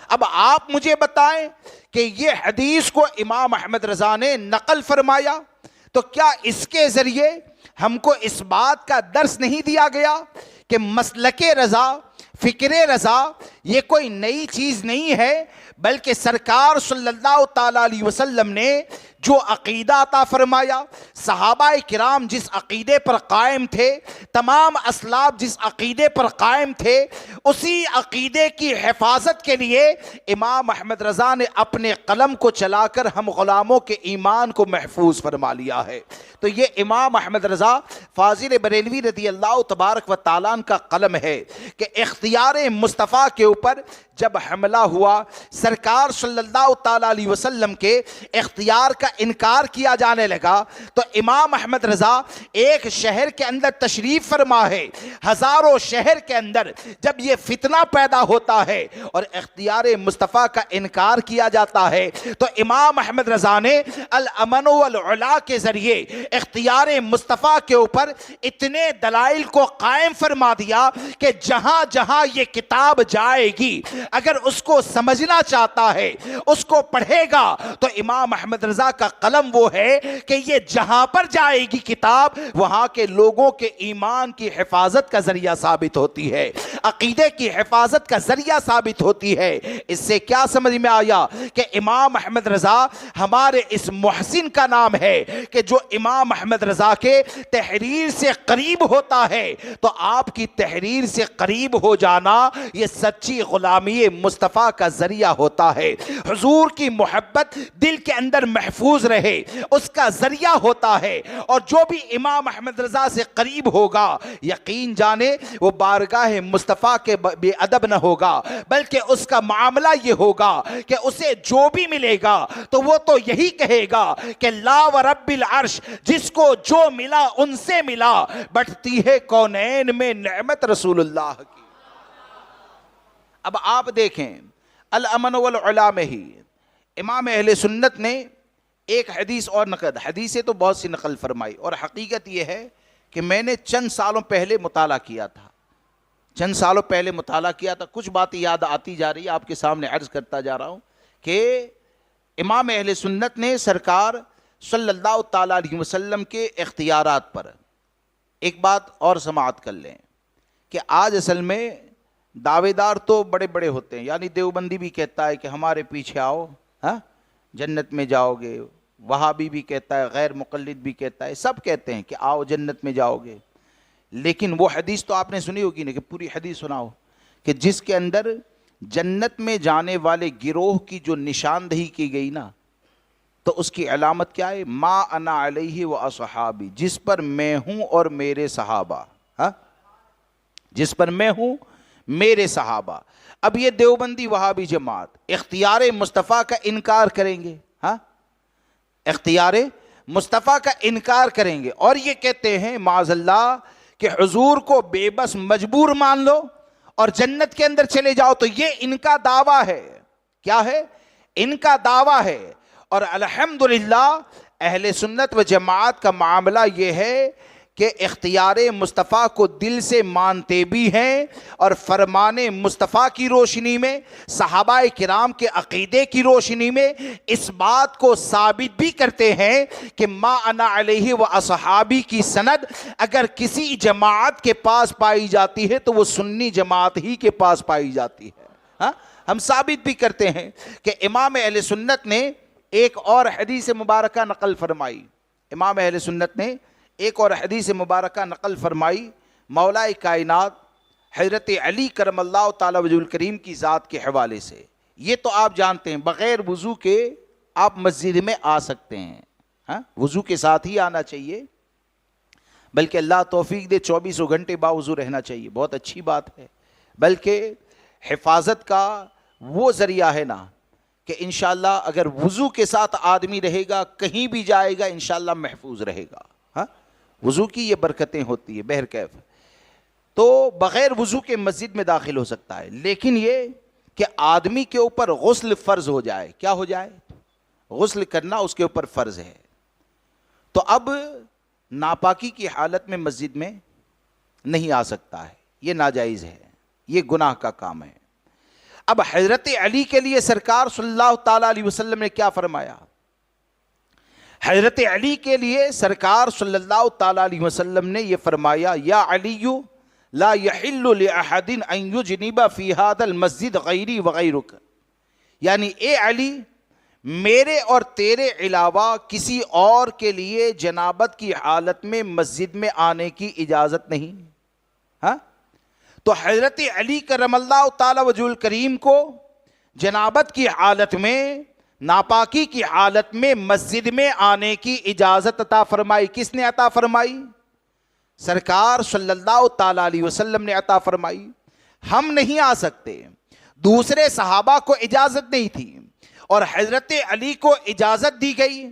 اب آپ مجھے بتائیں کہ یہ حدیث کو امام احمد رضا نے نقل فرمایا، تو کیا اس کے ذریعے ہم کو اس بات کا درس نہیں دیا گیا کہ مسلک رضا، فکر رضا یہ کوئی نئی چیز نہیں ہے، بلکہ سرکار صلی اللہ تعالیٰ علیہ وسلم نے جو عقیدہ عطا فرمایا، صحابہ کرام جس عقیدے پر قائم تھے، تمام اسلاف جس عقیدے پر قائم تھے، اسی عقیدے کی حفاظت کے لیے امام احمد رضا نے اپنے قلم کو چلا کر ہم غلاموں کے ایمان کو محفوظ فرما لیا ہے. تو یہ امام احمد رضا فاضل بریلوی رضی اللہ تبارک و تعالیٰ کا قلم ہے کہ اختیار مصطفیٰ کے اوپر جب حملہ ہوا، سرکار صلی اللہ تعالیٰ علیہ وسلم کے اختیار کا انکار کیا جانے لگا، تو امام احمد رضا ایک شہر کے اندر تشریف فرما ہے، ہزاروں شہر کے اندر جب یہ فتنہ پیدا ہوتا ہے اور اختیار مصطفیٰ کا انکار کیا جاتا ہے، تو امام احمد رضا نے الامن والعلا کے ذریعے اختیار مصطفیٰ کے اوپر اتنے دلائل کو قائم فرما دیا کہ جہاں جہاں یہ کتاب جائے گی، اگر اس کو سمجھنا چاہتا ہے اس کو پڑھے گا تو امام احمد رضا کا قلم وہ ہے کہ یہ جہاں پر جائے گی کتاب وہاں کے لوگوں کے ایمان کی حفاظت کا ذریعہ ثابت ہوتی ہے، عقیدے کی حفاظت کا ذریعہ ثابت ہوتی ہے۔ اس سے کیا سمجھ میں آیا کہ امام احمد رضا ہمارے اس محسن کا نام ہے کہ جو امام احمد رضا کے تحریر سے قریب ہوتا ہے، تو آپ کی تحریر سے قریب ہو جانا یہ سچی غلامی مصطفیٰ کا ذریعہ ہوتا ہے، حضور کی محبت دل کے اندر محفوظ رہے اس کا ذریعہ ہوتا ہے۔ اور جو بھی امام احمد رضا سے قریب ہوگا یقین جانے وہ بارگاہ مصطفیٰ کے بے ادب نہ ہوگا، بلکہ اس کا معاملہ یہ ہوگا کہ اسے جو بھی ملے گا تو وہ تو یہی کہے گا کہ لا ورب العرش، جس کو جو ملا ان سے ملا، بٹتی ہے کونین میں نعمت رسول اللہ کی۔ اب آپ دیکھیں الامن والعلا میں ہی امام اہل سنت نے ایک حدیث اور نقل، حدیثیں تو بہت سی نقل فرمائی، اور حقیقت یہ ہے کہ میں نے چند سالوں پہلے مطالعہ کیا تھا، کچھ باتیں یاد آتی جا رہی ہے، آپ کے سامنے عرض کرتا جا رہا ہوں کہ امام اہل سنت نے سرکار صلی اللہ تعالیٰ علیہ وسلم کے اختیارات پر ایک بات اور سماعت کر لیں کہ آج اصل میں دعوے دار تو بڑے بڑے ہوتے ہیں، یعنی دیوبندی بھی کہتا ہے کہ ہمارے پیچھے آؤ جنت میں جاؤ گے، وہابی بھی کہتا ہے، غیر مقلد بھی کہتا ہے، سب کہتے ہیں کہ آؤ جنت میں جاؤ گے، لیکن وہ حدیث تو آپ نے سنی ہوگی نا کہ پوری حدیث سناؤ کہ جس کے اندر جنت میں جانے والے گروہ کی جو نشاندہی کی گئی نا تو اس کی علامت کیا ہے؟ ما انا علیہ و اصحابی، جس پر میں ہوں اور میرے صحابہ، جس پر میں ہوں میرے صحابہ۔ اب یہ دیوبندی وہابی جماعت اختیار مصطفیٰ کا انکار کریں گے، اختیار مصطفیٰ کا انکار کریں گے، اور یہ کہتے ہیں معاذ اللہ کہ حضور کو بے بس مجبور مان لو اور جنت کے اندر چلے جاؤ، تو یہ ان کا دعویٰ ہے۔ کیا ہے؟ ان کا دعویٰ ہے۔ اور الحمدللہ اہل سنت و جماعت کا معاملہ یہ ہے کہ اختیار مصطفیٰ کو دل سے مانتے بھی ہیں، اور فرمان مصطفیٰ کی روشنی میں، صحابہ کرام کے عقیدے کی روشنی میں اس بات کو ثابت بھی کرتے ہیں کہ ما انا علیہ و اصحابی کی سند اگر کسی جماعت کے پاس پائی جاتی ہے تو وہ سنی جماعت ہی کے پاس پائی جاتی ہے۔ ہم ثابت بھی کرتے ہیں کہ امام اہل سنت نے ایک اور حدیث مبارکہ نقل فرمائی، امام اہل سنت نے ایک اور حدیث مبارکہ نقل فرمائی مولا کائنات حضرت علی کرم اللہ تعالی وجہ الکریم کی ذات کے حوالے سے۔ یہ تو آپ جانتے ہیں بغیر وضو کے آپ مسجد میں آ سکتے ہیں، وضو کے ساتھ ہی آنا چاہیے، بلکہ اللہ توفیق دے 24 گھنٹے باوضو رہنا چاہیے، بہت اچھی بات ہے، بلکہ حفاظت کا وہ ذریعہ ہے نا کہ انشاءاللہ اگر وضو کے ساتھ آدمی رہے گا کہیں بھی جائے گا انشاءاللہ محفوظ رہے گا۔ وضو کی یہ برکتیں ہوتی ہیں بہرکیف، تو بغیر وضو کے مسجد میں داخل ہو سکتا ہے، لیکن یہ کہ آدمی کے اوپر غسل فرض ہو جائے، کیا ہو جائے؟ غسل کرنا اس کے اوپر فرض ہے، تو اب ناپاکی کی حالت میں مسجد میں نہیں آ سکتا ہے، یہ ناجائز ہے، یہ گناہ کا کام ہے۔ اب حضرت علی کے لیے سرکار صلی اللہ تعالیٰ علیہ وسلم نے کیا فرمایا؟ حضرت علی کے لیے سرکار صلی اللہ تعالیٰ علیہ وسلم نے یہ فرمایا یا علی لا یحل لأحد ان یجنب فی ھذا المسجد غیری وغیرک، یعنی اے علی میرے اور تیرے علاوہ کسی اور کے لیے جنابت کی حالت میں مسجد میں آنے کی اجازت نہیں۔ تو حضرت علی کرم اللہ تعالی وجہ الکریم کو جنابت کی حالت میں، ناپاکی کی حالت میں مسجد میں آنے کی اجازت عطا فرمائی۔ کس نے عطا فرمائی؟ سرکار صلی اللہ تعالیٰ علیہ وسلم نے عطا فرمائی۔ ہم نہیں آ سکتے، دوسرے صحابہ کو اجازت نہیں تھی، اور حضرت علی کو اجازت دی گئی،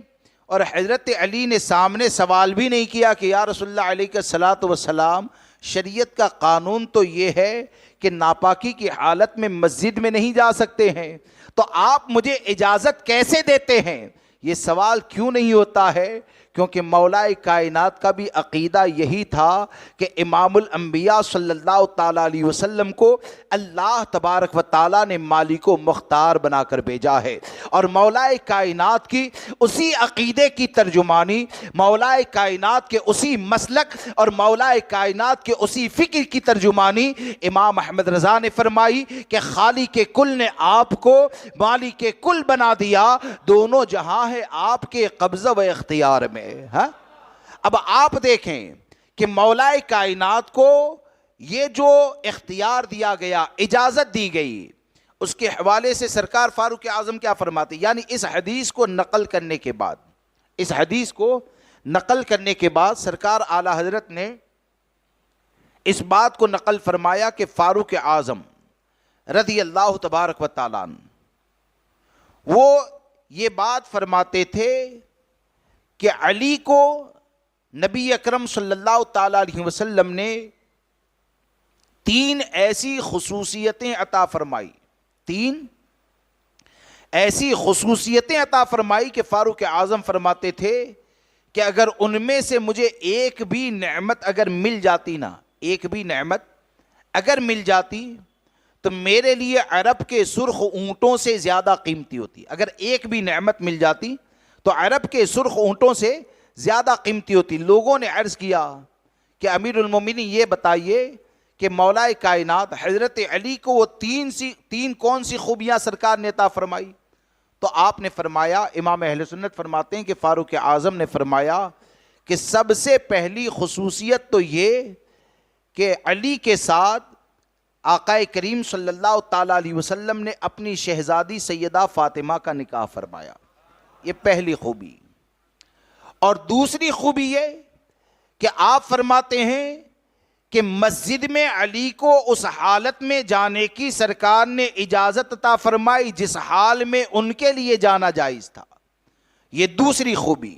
اور حضرت علی نے سامنے سوال بھی نہیں کیا کہ یا رسول اللہ علیہ الصلوۃ والسلام شریعت کا قانون تو یہ ہے کہ ناپاکی کی حالت میں مسجد میں نہیں جا سکتے ہیں، تو آپ مجھے اجازت کیسے دیتے ہیں؟ یہ سوال کیوں نہیں ہوتا ہے کیونکہ مولا کائنات کا بھی عقیدہ یہی تھا کہ امام الانبیاء صلی اللہ تعالیٰ علیہ وسلم کو اللہ تبارک و تعالیٰ نے مالک و مختار بنا کر بھیجا ہے، اور مولا کائنات کی اسی عقیدے کی ترجمانی، مولا کائنات کے اسی مسلک اور مولا کائنات کے اسی فکر کی ترجمانی امام احمد رضا نے فرمائی کہ خالق کل نے آپ کو مالک کل بنا دیا، دونوں جہاں ہے آپ کے قبضہ و اختیار میں۔ اب آپ دیکھیں کہ مولا کائنات کو یہ جو اختیار دیا گیا، اجازت دی گئی، اس کے حوالے سے سرکار فاروق اعظم کیا فرماتے؟ یعنی اس حدیث کو نقل کرنے کے بعد سرکار اعلیٰ حضرت نے اس بات کو نقل فرمایا کہ فاروق اعظم رضی اللہ تبارک و تعالیٰ عنہ وہ یہ بات فرماتے تھے کہ علی کو نبی اکرم صلی اللہ تعالیٰ علیہ وسلم نے 3 ایسی خصوصیتیں عطا فرمائی، 3 ایسی خصوصیتیں عطا فرمائی کہ فاروق اعظم فرماتے تھے کہ اگر ان میں سے مجھے ایک بھی نعمت اگر مل جاتی نا، ایک بھی نعمت اگر مل جاتی تو میرے لیے عرب کے سرخ اونٹوں سے زیادہ قیمتی ہوتی۔ اگر ایک بھی نعمت مل جاتی تو عرب کے سرخ اونٹوں سے زیادہ قیمتی ہوتی۔ لوگوں نے عرض کیا کہ امیر المومنین یہ بتائیے کہ مولا کائنات حضرت علی کو وہ 3 کون سی خوبیاں سرکار نے عطا فرمائی؟ تو آپ نے فرمایا، امام اہل سنت فرماتے ہیں کہ فاروق اعظم نے فرمایا کہ سب سے پہلی خصوصیت تو یہ کہ علی کے ساتھ آقا کریم صلی اللہ تعالیٰ علیہ وسلم نے اپنی شہزادی سیدہ فاطمہ کا نکاح فرمایا، یہ پہلی خوبی۔ اور دوسری خوبی یہ کہ آپ فرماتے ہیں کہ مسجد میں علی کو اس حالت میں جانے کی سرکار نے اجازت عطا فرمائی جس حال میں ان کے لیے جانا جائز تھا، یہ دوسری خوبی۔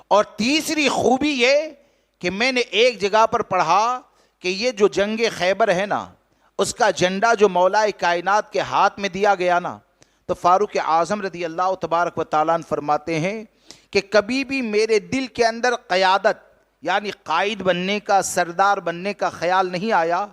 اور تیسری خوبی یہ کہ میں نے ایک جگہ پر پڑھا کہ یہ جو جنگ خیبر ہے نا، اس کا جھنڈا جو مولا کائنات کے ہاتھ میں دیا گیا نا، تو فاروق اعظم رضی اللہ تبارک و تعالیٰ عنہ فرماتے ہیں کہ کبھی بھی میرے دل کے اندر قیادت یعنی قائد بننے کا، سردار بننے کا خیال نہیں آیا۔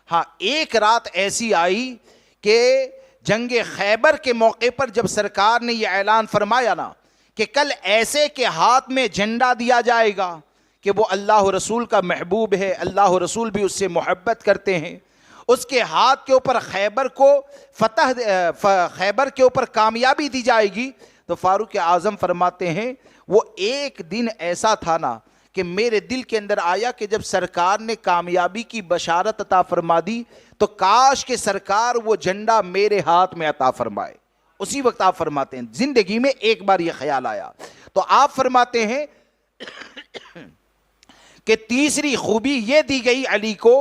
ہاں، ایک رات ایسی آئی کہ جنگ خیبر کے موقع پر جب سرکار نے یہ اعلان فرمایا نا کہ کل ایسے کے ہاتھ میں جھنڈا دیا جائے گا کہ وہ اللہ رسول کا محبوب ہے، اللہ رسول بھی اس سے محبت کرتے ہیں، اس کے ہاتھ کے اوپر خیبر کو خیبر کے اوپر کامیابی دی جائے گی، تو فاروق اعظم فرماتے ہیں وہ ایک دن ایسا تھا نا کہ میرے دل کے اندر آیا کہ جب سرکار نے کامیابی کی بشارت عطا فرما دی تو کاش کہ سرکار وہ جھنڈا میرے ہاتھ میں عطا فرمائے۔ اسی وقت آپ فرماتے ہیں زندگی میں ایک بار یہ خیال آیا۔ تو آپ فرماتے ہیں کہ تیسری خوبی یہ دی گئی علی کو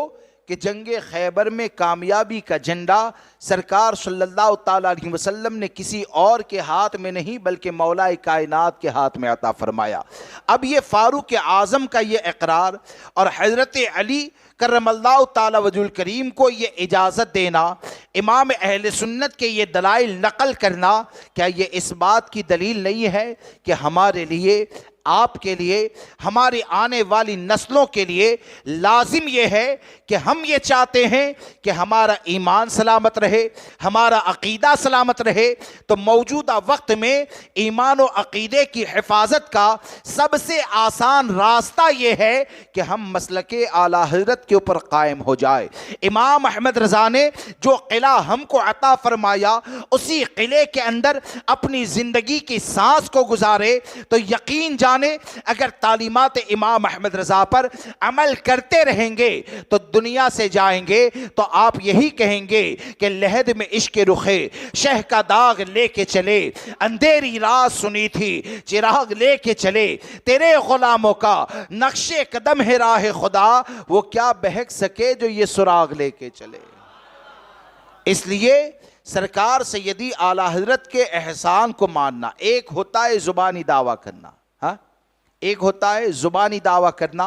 کہ جنگ خیبر میں کامیابی کا جھنڈا سرکار صلی اللہ تعالیٰ علیہ وسلم نے کسی اور کے ہاتھ میں نہیں بلکہ مولا کائنات کے ہاتھ میں عطا فرمایا۔ اب یہ فاروق اعظم کا یہ اقرار اور حضرت علی کرم اللہ تعالیٰ وجہ الکریم کو یہ اجازت دینا، امام اہل سنت کے یہ دلائل نقل کرنا، کیا یہ اس بات کی دلیل نہیں ہے کہ ہمارے لیے، آپ کے لیے، ہماری آنے والی نسلوں کے لیے لازم یہ ہے کہ ہم یہ چاہتے ہیں کہ ہمارا ایمان سلامت رہے، ہمارا عقیدہ سلامت رہے، تو موجودہ وقت میں ایمان و عقیدے کی حفاظت کا سب سے آسان راستہ یہ ہے کہ ہم مسلک اعلیٰ حضرت کے اوپر قائم ہو جائے۔ امام احمد رضا نے جو قلعہ ہم کو عطا فرمایا، اسی قلعے کے اندر اپنی زندگی کی سانس کو گزارے تو یقین جانے اگر تعلیمات امام احمد رضا پر عمل کرتے رہیں گے تو دنیا سے جائیں گے تو آپ یہی کہیں گے کہ لحد میں عشق رخے شہ کا داغ لے کے چلے، اندھیری رات سنی تھی چراغ لے کے چلے، تیرے غلاموں کا نقش قدم ہے راہ خدا، وہ کیا بہک سکے جو یہ سراغ لے کے چلے۔ اس لیے سرکار سیدی اعلیٰ حضرت کے احسان کو ماننا، ایک ہوتا ہے زبانی دعویٰ کرنا، ایک ہوتا ہے زبانی دعویٰ کرنا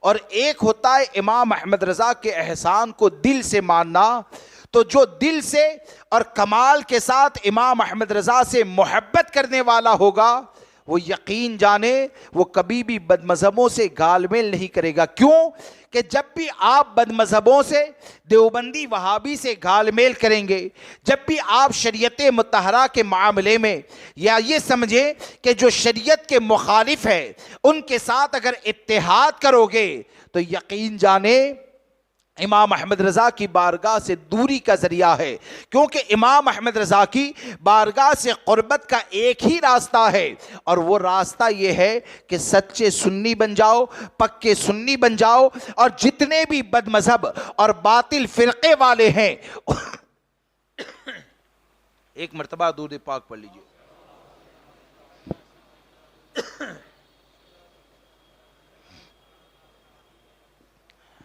اور ایک ہوتا ہے امام احمد رضا کے احسان کو دل سے ماننا۔ تو جو دل سے اور کمال کے ساتھ امام احمد رضا سے محبت کرنے والا ہوگا وہ یقین جانے وہ کبھی بھی بد مذہبوں سے گال میل نہیں کرے گا. کیوں کہ جب بھی آپ بد مذہبوں سے، دیوبندی وہابی سے گال میل کریں گے، جب بھی آپ شریعت مطہرہ کے معاملے میں یا یہ سمجھیں کہ جو شریعت کے مخالف ہے ان کے ساتھ اگر اتحاد کرو گے تو یقین جانے امام احمد رضا کی بارگاہ سے دوری کا ذریعہ ہے. کیونکہ امام احمد رضا کی بارگاہ سے قربت کا ایک ہی راستہ ہے، اور وہ راستہ یہ ہے کہ سچے سنی بن جاؤ، پکے سنی بن جاؤ، اور جتنے بھی بد مذہب اور باطل فرقے والے ہیں ایک مرتبہ درود پاک پڑھ لیجئے.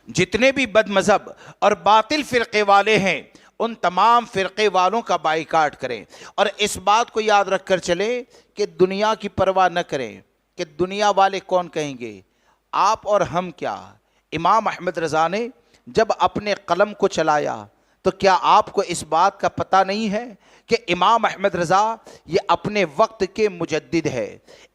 جتنے بھی بد مذہب اور باطل فرقے والے ہیں ان تمام فرقے والوں کا بائیکاٹ کریں، اور اس بات کو یاد رکھ کر چلیں کہ دنیا کی پرواہ نہ کریں کہ دنیا والے کون کہیں گے، آپ اور ہم کیا. امام احمد رضا نے جب اپنے قلم کو چلایا تو کیا آپ کو اس بات کا پتہ نہیں ہے کہ امام احمد رضا یہ اپنے وقت کے مجدد ہے.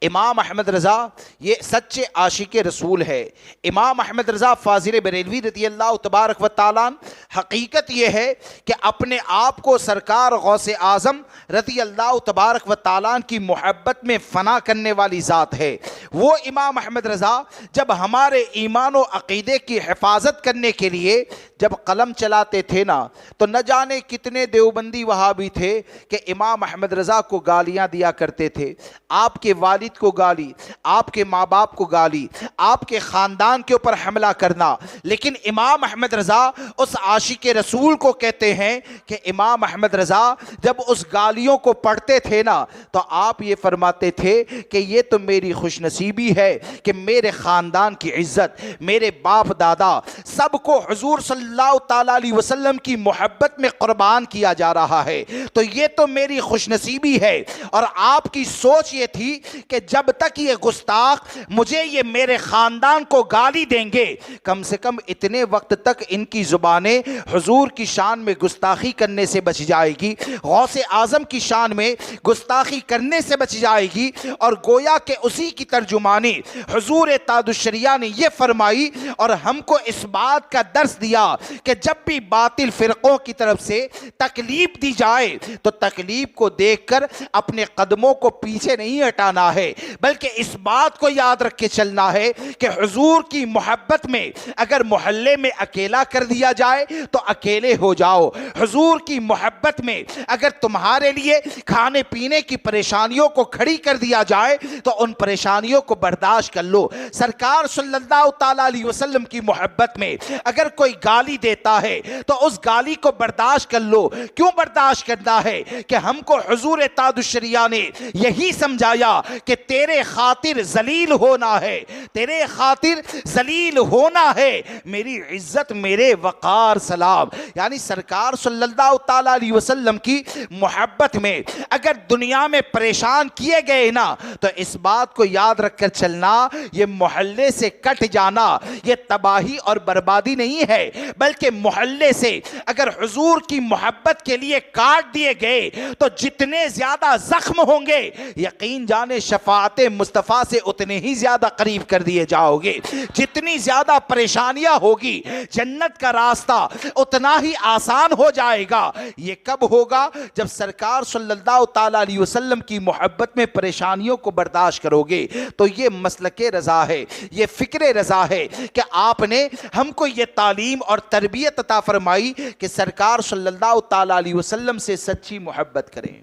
امام احمد رضا یہ سچے عاشق رسول ہے. امام احمد رضا فاضل بریلوی رضی اللہ تبارک و تعالیٰ حقیقت یہ ہے کہ اپنے آپ کو سرکار غوث اعظم رضی اللہ تبارک و تعالیٰ کی محبت میں فنا کرنے والی ذات ہے. وہ امام احمد رضا جب ہمارے ایمان و عقیدے کی حفاظت کرنے کے لیے جب قلم چلاتے تھے نا تو نہ جانے کتنے دیوبندی وہابی تھے کہ امام احمد رضا کو گالیاں دیا کرتے تھے، آپ کے والد کو گالی، آپ کے ماں باپ کو گالی، آپ کے خاندان کے اوپر حملہ کرنا. لیکن امام احمد رضا اس عاشق رسول کو کہتے ہیں کہ امام احمد رضا جب اس گالیوں کو پڑھتے تھے نا تو آپ یہ فرماتے تھے کہ یہ تو میری خوش نصیبی ہے کہ میرے خاندان کی عزت، میرے باپ دادا سب کو حضور صلی اللہ تعالیٰ علیہ وسلم کی محبت میں قربان کیا جا رہا ہے، تو یہ تو میری خوش نصیبی ہے. اور آپ کی سوچ یہ تھی کہ جب تک یہ گستاخ مجھے یہ میرے خاندان کو گالی دیں گے، کم سے کم اتنے وقت تک ان کی زبانیں حضور کی شان میں گستاخی کرنے سے بچ جائے گی، غوث اعظم کی شان میں گستاخی کرنے سے بچ جائے گی. اور گویا کہ اسی کی ترجمانی حضور تاج الشریعہ نے یہ فرمائی اور ہم کو اس بات کا درس دیا کہ جب بھی باطل فرقوں کی طرف سے تکلیف دی جائے تو تکلیف کو دیکھ کر اپنے قدموں کو پیچھے نہیں ہٹانا ہے، بلکہ اس بات کو یاد رکھ کے چلنا ہے کہ حضور کی محبت میں اگر محلے میں اکیلا کر دیا جائے تو اکیلے ہو جاؤ. حضور کی محبت میں اگر تمہارے لیے کھانے پینے کی پریشانیوں کو کھڑی کر دیا جائے تو ان پریشانیوں کو برداشت کر لو. سرکار صلی اللہ تعالیٰ علیہ وسلم کی محبت میں اگر کوئی گالی دیتا ہے تو اس گالی کو برداشت کر لو. کیوں برداشت کرنا ہے کہ ہم کو حضور تاج الشریعہ نے یہی سمجھایا کہ تیرے خاطر ذلیل ہونا ہے، تیرے خاطر ذلیل ہونا ہے، میری عزت میرے وقار سلام. یعنی سرکار صلی اللہ تعالیٰ علیہ وسلم کی محبت میں اگر دنیا میں پریشان کیے گئے نا تو اس بات کو یاد رکھ کر چلنا یہ محلے سے کٹ جانا یہ تباہی اور بربادی نہیں ہے، بلکہ محلے سے اگر حضور کی محبت کے لیے کاٹ دیے گئے تو جتنے زیادہ زخم ہوں گے یقین جانے شفاعت مصطفیٰ سے اتنے ہی زیادہ قریب کر دیے جاؤ گے. جتنی زیادہ پریشانیاں ہوگی جنت کا راستہ اتنا ہی آسان ہو جائے گا. یہ کب ہوگا؟ جب سرکار صلی اللہ تعالیٰ علیہ وسلم کی محبت میں پریشانیوں کو برداشت کرو گے. تو یہ مسلک رضا ہے، یہ فکر رضا ہے کہ آپ نے ہم کو یہ تعلیم اور تربیت عطا فرمائی کہ سرکار صلی اللہ تعالیٰ علیہ وسلم سے سچی محبت کریں.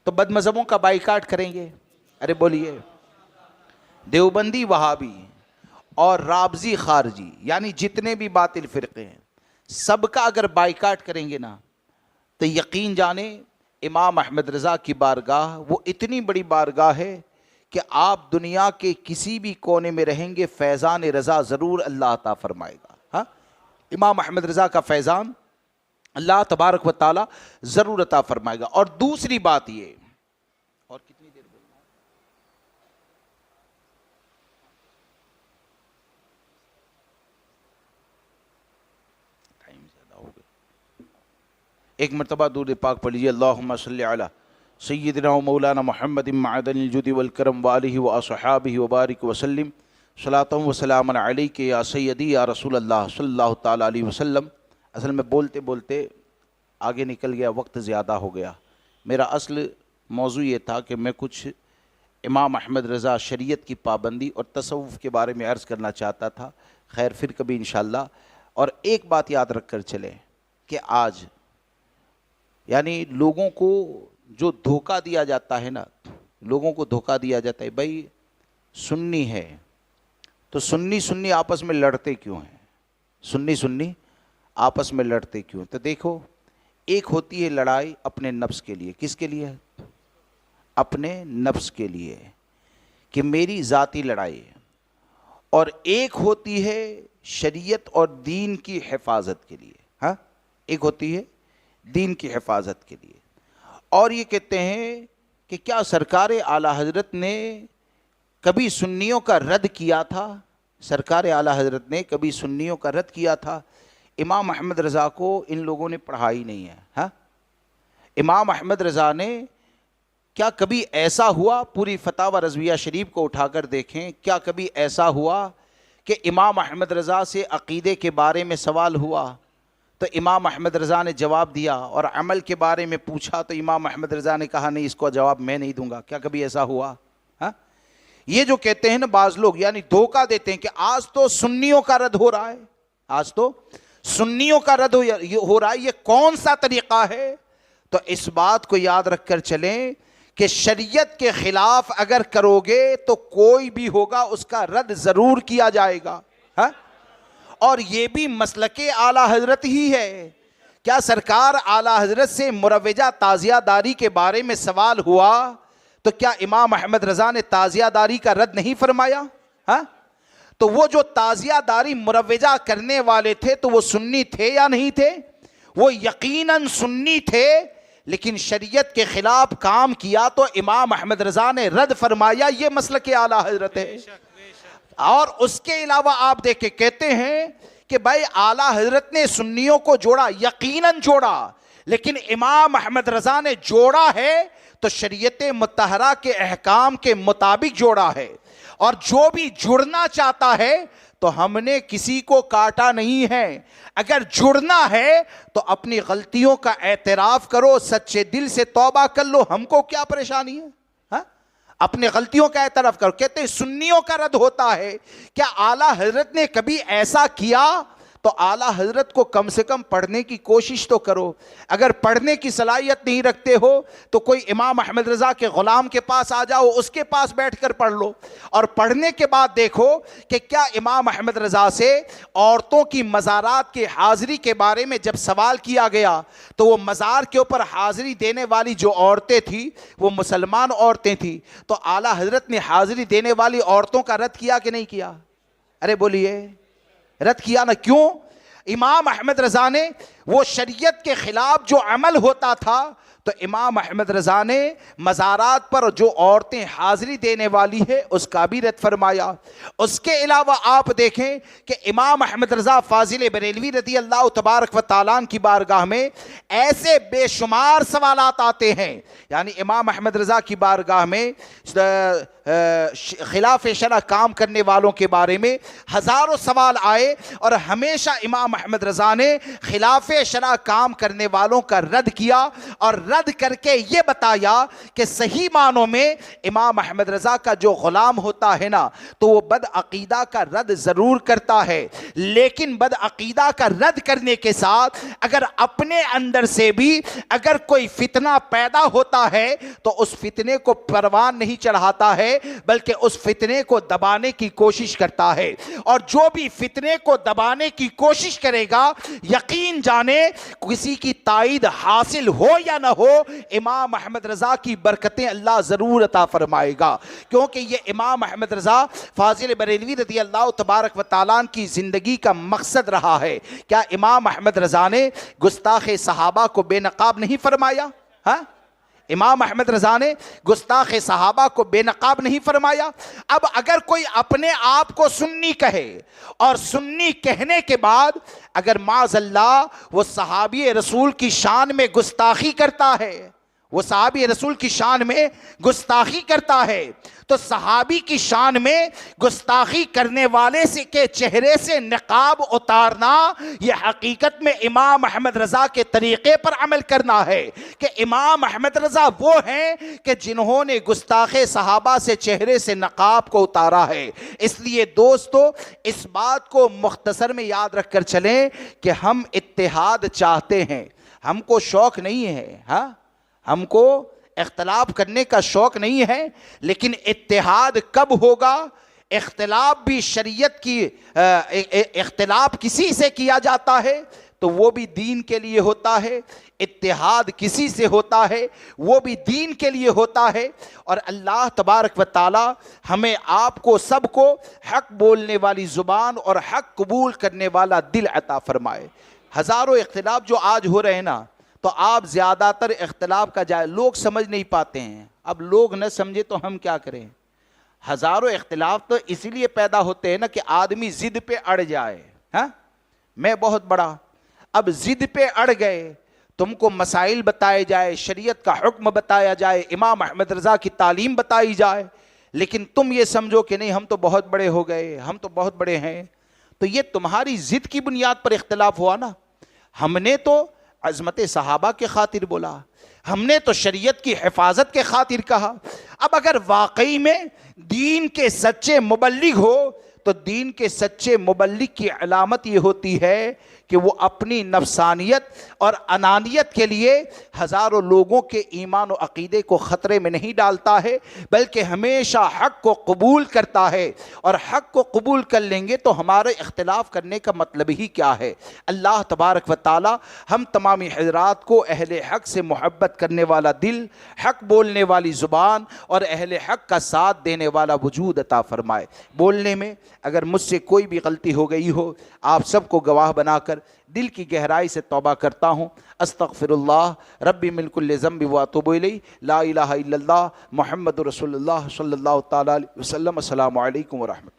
تو بد مذہبوں کا بائیکاٹ کریں گے؟ ارے بولیے. دیوبندی وہابی اور رابضی خارجی یعنی جتنے بھی باطل فرقے ہیں سب کا اگر بائیکاٹ کریں گے نا تو یقین جانے امام احمد رضا کی بارگاہ وہ اتنی بڑی بارگاہ ہے کہ آپ دنیا کے کسی بھی کونے میں رہیں گے فیضان رضا ضرور اللہ عطا فرمائے گا. ہاں امام احمد رضا کا فیضان اللہ تبارک و تعالی ضرور عطا فرمائے گا. اور دوسری بات یہ، اور کتنی دیر بولنا ہے؟ ٹائم زیادہ ہو گیا. ایک مرتبہ درود پاک پڑھ لیجیے. اللہم صلی علی سیدنا و مولانا محمد معدن الجود والکرم وآلہ واصحابہ وبارک وسلم صلاۃ و سلام علیک یا سیدی یا رسول اللہ صلی اللہ تعالیٰ علیہ وسلم۔ اصل میں بولتے بولتے آگے نکل گیا، وقت زیادہ ہو گیا۔ میرا اصل موضوع یہ تھا کہ میں کچھ امام احمد رضا شریعت کی پابندی اور تصوف کے بارے میں عرض کرنا چاہتا تھا، خیر پھر کبھی انشاءاللہ۔ اور ایک بات یاد رکھ کر چلیں کہ آج یعنی لوگوں کو جو دھوکہ دیا جاتا ہے نا، لوگوں کو دھوکہ دیا جاتا ہے، بھائی سنی ہے تو سنی آپس میں لڑتے کیوں ہیں؟ سنی آپس میں لڑتے کیوں؟ تو دیکھو، ایک ہوتی ہے لڑائی اپنے نفس کے لیے۔ کس کے لیے؟ اپنے نفس کے لیے، کہ میری ذاتی لڑائی ہے۔ اور ایک ہوتی ہے شریعت اور دین کی حفاظت کے لیے۔ ہاں، ایک ہوتی ہے دین کی حفاظت کے لیے۔ اور یہ کہتے ہیں کہ کیا سرکار اعلیٰ حضرت نے کبھی سنیوں کا رد کیا تھا؟ سرکار اعلیٰ حضرت نے کبھی سنیوں کا رد کیا تھا؟ امام احمد رضا کو ان لوگوں نے پڑھا ہی نہیں ہے۔ ہاں، امام احمد رضا نے کیا کبھی ایسا ہوا؟ پوری فتاوی رضویہ شریف کو اٹھا کر دیکھیں، کیا کبھی ایسا ہوا کہ امام احمد رضا سے عقیدے کے بارے میں سوال ہوا تو امام احمد رضا نے جواب دیا، اور عمل کے بارے میں پوچھا تو امام احمد رضا نے کہا نہیں، اس کو جواب میں نہیں دوں گا؟ کیا کبھی ایسا ہوا؟ ہاں، یہ جو کہتے ہیں نا بعض لوگ، یعنی دھوکہ دیتے ہیں کہ آج تو سنیوں کا رد ہو رہا ہے، آج تو سنیوں کا رد ہو رہا ہے، یہ کون سا طریقہ ہے؟ تو اس بات کو یاد رکھ کر چلیں کہ شریعت کے خلاف اگر کرو گے تو کوئی بھی ہوگا اس کا رد ضرور کیا جائے گا۔ ہاں، اور یہ بھی مسلک اعلیٰ حضرت ہی ہے۔ کیا سرکار اعلیٰ حضرت سے مروجہ تعزیہ داری کے بارے میں سوال ہوا تو کیا امام احمد رضا نے تعزیہ داری کا رد نہیں فرمایا؟ ہاں، تو وہ جو تعزیہ داری مروجہ کرنے والے تھے تو وہ سنی تھے یا نہیں تھے؟ وہ یقیناً سنی تھے، لیکن شریعت کے خلاف کام کیا تو امام احمد رضا نے رد فرمایا۔ یہ مسلک اعلیٰ حضرت ہے۔ اور اس کے علاوہ آپ دیکھیں، کہتے ہیں کہ بھائی اعلیٰ حضرت نے سنیوں کو جوڑا، یقیناً جوڑا، لیکن امام احمد رضا نے جوڑا ہے تو شریعت مطہرہ کے احکام کے مطابق جوڑا ہے۔ اور جو بھی جڑنا چاہتا ہے تو ہم نے کسی کو کاٹا نہیں ہے۔ اگر جڑنا ہے تو اپنی غلطیوں کا اعتراف کرو، سچے دل سے توبہ کر لو، ہم کو کیا پریشانی ہے؟ ہاں، اپنے غلطیوں کا اعتراف کرو۔ کہتے ہیں سنیوں کا رد ہوتا ہے، کیا اعلیٰ حضرت نے کبھی ایسا کیا؟ تو اعلیٰ حضرت کو کم سے کم پڑھنے کی کوشش تو کرو۔ اگر پڑھنے کی صلاحیت نہیں رکھتے ہو تو کوئی امام احمد رضا کے غلام کے پاس آ جاؤ، اس کے پاس بیٹھ کر پڑھ لو، اور پڑھنے کے بعد دیکھو کہ کیا امام احمد رضا سے عورتوں کی مزارات کی حاضری کے بارے میں جب سوال کیا گیا تو وہ مزار کے اوپر حاضری دینے والی جو عورتیں تھیں وہ مسلمان عورتیں تھیں، تو اعلیٰ حضرت نے حاضری دینے والی عورتوں کا رد کیا کہ نہیں کیا؟ ارے بولیے، رد کیا نا؟ کیوں؟ امام احمد رضا نے وہ شریعت کے خلاف جو عمل ہوتا تھا تو امام احمد رضا نے مزارات پر جو عورتیں حاضری دینے والی ہے اس کا بھی رد فرمایا۔ اس کے علاوہ آپ دیکھیں کہ امام احمد رضا فاضل بریلوی رضی اللہ تبارک و تعالیٰ عنہ کی بارگاہ میں ایسے بے شمار سوالات آتے ہیں، یعنی امام احمد رضا کی بارگاہ میں خلاف شرع کام کرنے والوں کے بارے میں ہزاروں سوال آئے، اور ہمیشہ امام احمد رضا نے خلاف شرع کام کرنے والوں کا رد کیا، اور رد کر کے یہ بتایا کہ صحیح معنوں میں امام احمد رضا کا جو غلام ہوتا ہے نا تو وہ بد عقیدہ کا رد ضرور کرتا ہے، لیکن بد عقیدہ کا رد کرنے کے ساتھ اگر اپنے اندر سے بھی اگر کوئی فتنہ پیدا ہوتا ہے تو اس فتنے کو پروان نہیں چڑھاتا ہے، بلکہ اس فتنے کو دبانے کی کوشش کرتا ہے۔ اور جو بھی فتنے کو دبانے کی کوشش کرے گا، یقین جانے کسی کی تائید حاصل ہو یا نہ ہو، امام احمد رضا کی برکتیں اللہ ضرور عطا فرمائے گا، کیونکہ یہ امام احمد رضا فاضل بریلوی رضی اللہ تبارک و تعالیٰ کی زندگی کا مقصد رہا ہے۔ کیا امام احمد رضا نے گستاخ صحابہ کو بے نقاب نہیں فرمایا؟ ہاں، امام احمد رضا نے گستاخ صحابہ کو بے نقاب نہیں فرمایا؟ اب اگر کوئی اپنے آپ کو سنی کہے اور سنی کہنے کے بعد اگر معاذ اللہ وہ صحابی رسول کی شان میں گستاخی کرتا ہے، وہ صحابی رسول کی شان میں گستاخی کرتا ہے، تو صحابی کی شان میں گستاخی کرنے والے سے کے چہرے سے نقاب اتارنا یہ حقیقت میں امام احمد رضا کے طریقے پر عمل کرنا ہے کہ امام احمد رضا وہ ہیں کہ جنہوں نے گستاخ صحابہ سے چہرے سے نقاب کو اتارا ہے۔ اس لیے دوستو اس بات کو مختصر میں یاد رکھ کر چلیں کہ ہم اتحاد چاہتے ہیں، ہم کو شوق نہیں ہے، ہاں ہم کو اختلاف کرنے کا شوق نہیں ہے، لیکن اتحاد کب ہوگا؟ اختلاف بھی شریعت کی اختلاف کسی سے کیا جاتا ہے تو وہ بھی دین کے لیے ہوتا ہے، اتحاد کسی سے ہوتا ہے وہ بھی دین کے لیے ہوتا ہے۔ اور اللہ تبارک و تعالی ہمیں آپ کو سب کو حق بولنے والی زبان اور حق قبول کرنے والا دل عطا فرمائے۔ ہزاروں اختلاف جو آج ہو رہے ہیں نا، تو آپ زیادہ تر اختلاف کا لوگ سمجھ نہیں پاتے ہیں۔ اب لوگ نہ سمجھے تو ہم کیا کریں؟ ہزاروں اختلاف تو اسی لیے پیدا ہوتے ہیں نا کہ آدمی ضد پہ اڑ جائے، ہاں میں بہت بڑا، اب ضد پہ اڑ گئے، تم کو مسائل بتائے جائے، شریعت کا حکم بتایا جائے، امام احمد رضا کی تعلیم بتائی جائے، لیکن تم یہ سمجھو کہ نہیں ہم تو بہت بڑے ہو گئے، ہم تو بہت بڑے ہیں، تو یہ تمہاری ضد کی بنیاد پر اختلاف ہوا نا۔ ہم نے تو عظمت صحابہ کے خاطر بولا، ہم نے تو شریعت کی حفاظت کے خاطر کہا۔ اب اگر واقعی میں دین کے سچے مبلغ ہو تو دین کے سچے مبلغ کی علامت یہ ہوتی ہے کہ وہ اپنی نفسانیت اور انانیت کے لیے ہزاروں لوگوں کے ایمان و عقیدے کو خطرے میں نہیں ڈالتا ہے، بلکہ ہمیشہ حق کو قبول کرتا ہے، اور حق کو قبول کر لیں گے تو ہمارے اختلاف کرنے کا مطلب ہی کیا ہے؟ اللہ تبارک و تعالی ہم تمامی حضرات کو اہل حق سے محبت کرنے والا دل، حق بولنے والی زبان اور اہل حق کا ساتھ دینے والا وجود عطا فرمائے۔ بولنے میں اگر مجھ سے کوئی بھی غلطی ہو گئی ہو، آپ سب کو گواہ بنا کر دل کی گہرائی سے توبہ کرتا ہوں۔ استغفر اللہ ربی من کل ذنب واتوب الیہ، لا الہ الا اللہ محمد رسول اللہ صلی اللہ تعالی علیہ وسلم۔ السلام علیکم ورحمۃ اللہ۔